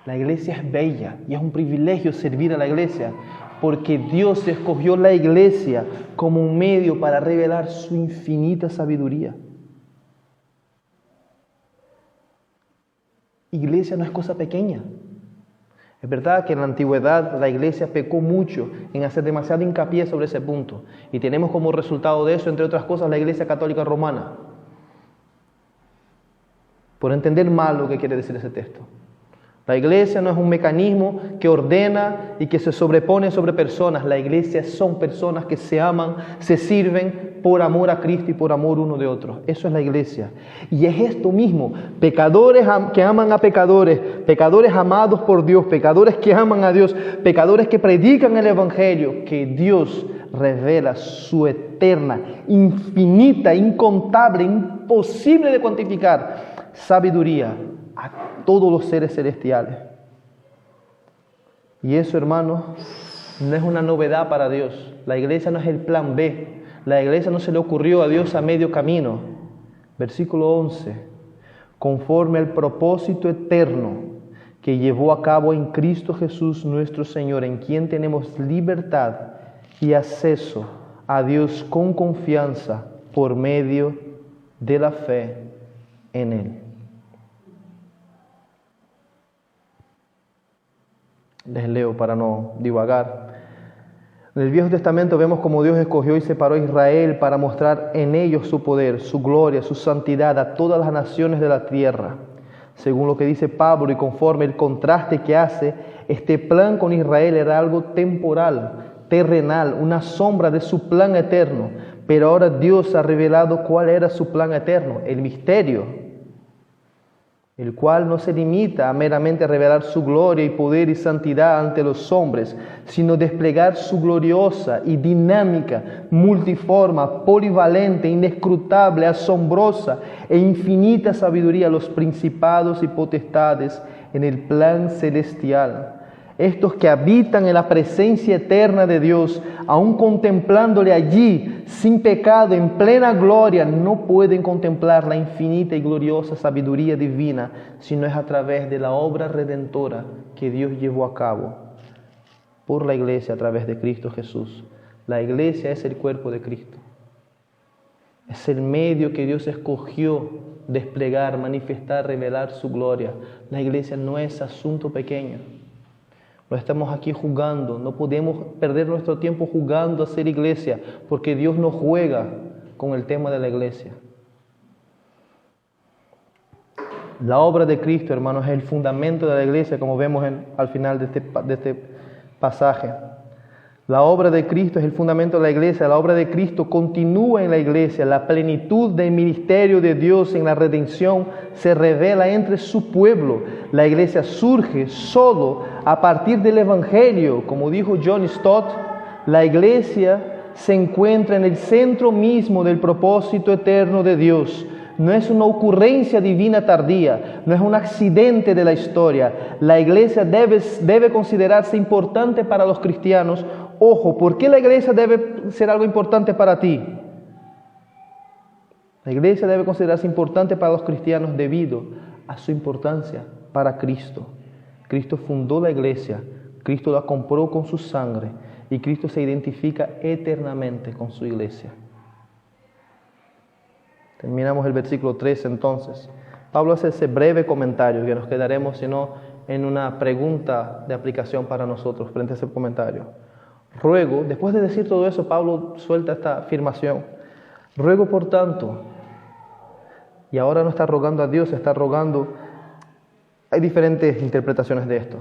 La iglesia es bella y es un privilegio servir a la iglesia, porque Dios escogió la iglesia como un medio para revelar su infinita sabiduría. Iglesia no es cosa pequeña. Es verdad que en la antigüedad la iglesia pecó mucho en hacer demasiado hincapié sobre ese punto. Y tenemos como resultado de eso, entre otras cosas, la Iglesia Católica Romana. Por entender mal lo que quiere decir ese texto. La iglesia no es un mecanismo que ordena y que se sobrepone sobre personas. La iglesia son personas que se aman, se sirven por amor a Cristo y por amor uno de otro. Eso es la iglesia. Y es esto mismo, pecadores que aman a pecadores, pecadores amados por Dios, pecadores que aman a Dios, pecadores que predican el Evangelio, que Dios revela su eterna, infinita, incontable, imposible de cuantificar sabiduría a todos los seres celestiales. Y eso, hermanos, no es una novedad para Dios. La iglesia no es el plan B. La iglesia no se le ocurrió a Dios a medio camino. Versículo 11. Conforme al propósito eterno que llevó a cabo en Cristo Jesús nuestro Señor, en quien tenemos libertad y acceso a Dios con confianza por medio de la fe en Él. Les leo para no divagar. En el Viejo Testamento vemos cómo Dios escogió y separó a Israel para mostrar en ellos su poder, su gloria, su santidad a todas las naciones de la tierra. Según lo que dice Pablo y conforme el contraste que hace, este plan con Israel era algo temporal, terrenal, una sombra de su plan eterno. Pero ahora Dios ha revelado cuál era su plan eterno, el misterio, el cual no se limita a meramente revelar su gloria y poder y santidad ante los hombres, sino desplegar su gloriosa y dinámica, multiforma, polivalente, inescrutable, asombrosa e infinita sabiduría a los principados y potestades en el plan celestial. Estos que habitan en la presencia eterna de Dios, aun contemplándole allí, sin pecado, en plena gloria, no pueden contemplar la infinita y gloriosa sabiduría divina, sino es a través de la obra redentora que Dios llevó a cabo por la iglesia a través de Cristo Jesús. La iglesia es el cuerpo de Cristo. Es el medio que Dios escogió desplegar, manifestar, revelar su gloria. La iglesia no es asunto pequeño. No estamos aquí jugando, no podemos perder nuestro tiempo jugando a ser iglesia, porque Dios no juega con el tema de la iglesia. La obra de Cristo, hermanos, es el fundamento de la iglesia, como vemos al final de este pasaje. La obra de Cristo es el fundamento de la iglesia. La obra de Cristo continúa en la iglesia. La plenitud del ministerio de Dios en la redención se revela entre su pueblo. La iglesia surge solo a partir del Evangelio. Como dijo John Stott, la iglesia se encuentra en el centro mismo del propósito eterno de Dios. No es una ocurrencia divina tardía, no es un accidente de la historia. La iglesia debe considerarse importante para los cristianos. Ojo, ¿por qué la iglesia debe ser algo importante para ti? La iglesia debe considerarse importante para los cristianos debido a su importancia para Cristo. Cristo fundó la iglesia, Cristo la compró con su sangre y Cristo se identifica eternamente con su iglesia. Terminamos el versículo 3 entonces. Pablo hace ese breve comentario que nos quedaremos sino en una pregunta de aplicación para nosotros frente a ese comentario. Ruego, después de decir todo eso, Pablo suelta esta afirmación. Ruego por tanto, y ahora no está rogando a Dios, está rogando. Hay diferentes interpretaciones de esto.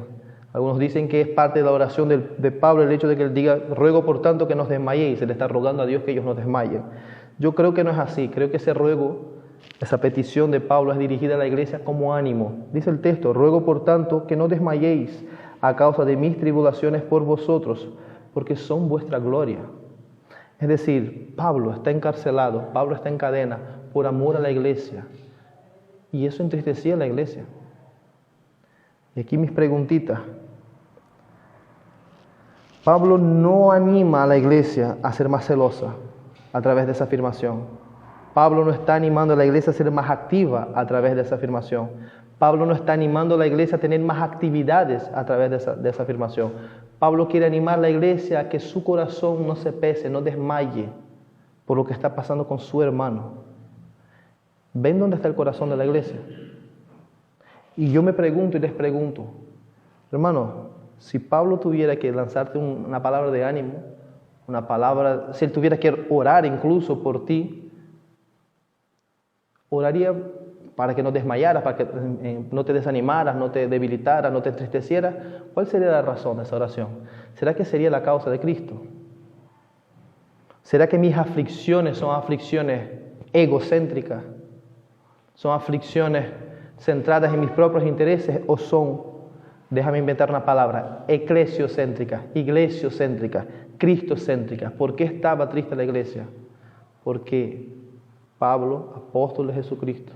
Algunos dicen que es parte de la oración de Pablo el hecho de que él diga, ruego por tanto que nos desmayéis, se le está rogando a Dios que ellos no desmayen. Yo creo que no es así, creo que ese ruego, esa petición de Pablo es dirigida a la iglesia como ánimo. Dice el texto, ruego por tanto que no desmayéis a causa de mis tribulaciones por vosotros, porque son vuestra gloria. Es decir, Pablo está encarcelado, Pablo está en cadena por amor a la iglesia. Y eso entristecía a la iglesia. Y aquí mis preguntitas. Pablo no anima a la iglesia a ser más celosa a través de esa afirmación. Pablo no está animando a la iglesia a ser más activa a través de esa afirmación. Pablo no está animando a la iglesia a tener más actividades a través de esa afirmación. Pablo quiere animar a la iglesia a que su corazón no se pese, no desmaye por lo que está pasando con su hermano. ¿Ven dónde está el corazón de la iglesia? Y yo me pregunto y les pregunto, hermano, si Pablo tuviera que lanzarte una palabra de ánimo, una palabra, si él tuviera que orar incluso por ti, oraría para que no desmayaras, para que no te desanimaras, no te debilitaras, no te entristecieras. ¿Cuál sería la razón de esa oración? ¿Será que sería la causa de Cristo? ¿Será que mis aflicciones son aflicciones egocéntricas? ¿Son aflicciones centradas en mis propios intereses o son, déjame inventar una palabra, eclesiocéntricas, iglesiocéntricas, cristocéntricas? ¿Por qué estaba triste la iglesia? Porque Pablo, apóstol de Jesucristo,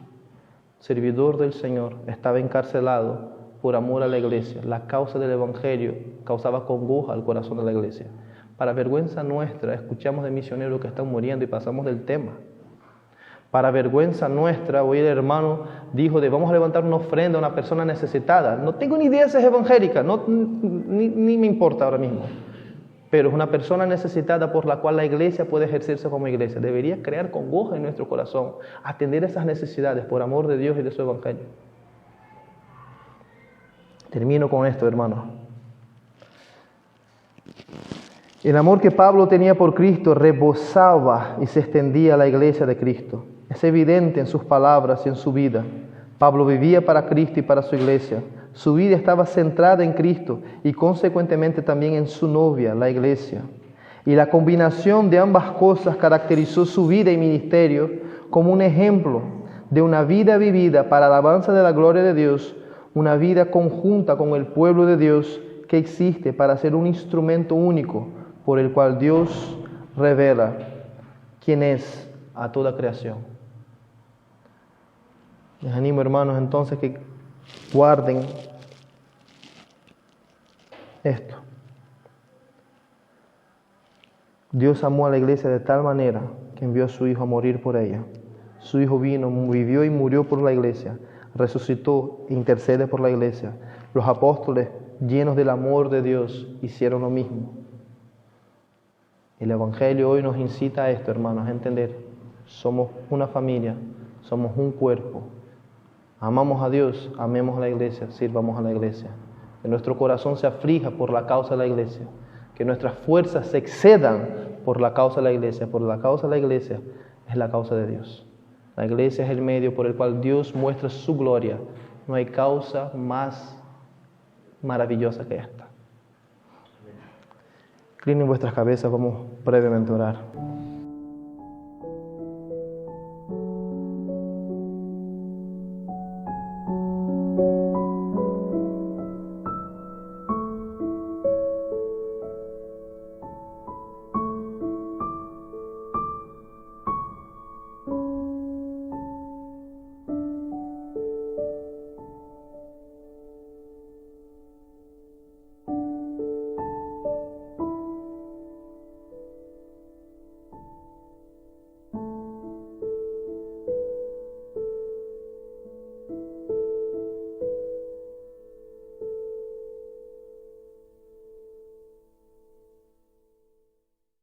servidor del Señor, estaba encarcelado por amor a la iglesia. La causa del evangelio causaba congoja al corazón de la iglesia. Para vergüenza nuestra, escuchamos de misioneros que están muriendo y pasamos del tema. Para vergüenza nuestra, hoy el hermano dijo vamos a levantar una ofrenda a una persona necesitada. No tengo ni idea si es evangélica, ni me importa ahora mismo. Pero es una persona necesitada por la cual la iglesia puede ejercerse como iglesia. Debería crear congoja en nuestro corazón, atender esas necesidades por amor de Dios y de su evangelio. Termino con esto, hermanos. El amor que Pablo tenía por Cristo rebosaba y se extendía a la iglesia de Cristo. Es evidente en sus palabras y en su vida. Pablo vivía para Cristo y para su iglesia. Su vida estaba centrada en Cristo y consecuentemente también en su novia, la iglesia. Y la combinación de ambas cosas caracterizó su vida y ministerio como un ejemplo de una vida vivida para alabanza de la gloria de Dios, una vida conjunta con el pueblo de Dios que existe para ser un instrumento único por el cual Dios revela quién es a toda creación. Les animo, hermanos, entonces que guarden esto. Dios amó a la iglesia de tal manera que envió a su Hijo a morir por ella. Su Hijo vino, vivió y murió por la iglesia, resucitó, intercede por la iglesia. Los apóstoles, llenos del amor de Dios, hicieron lo mismo. El Evangelio hoy nos incita a esto, hermanos, a entender. Somos una familia, somos un cuerpo. Amamos a Dios, amemos a la iglesia, sirvamos a la iglesia. Que nuestro corazón se aflija por la causa de la iglesia. Que nuestras fuerzas se excedan por la causa de la iglesia. Por la causa de la iglesia es la causa de Dios. La iglesia es el medio por el cual Dios muestra su gloria. No hay causa más maravillosa que esta. Inclinen vuestras cabezas, vamos brevemente a orar.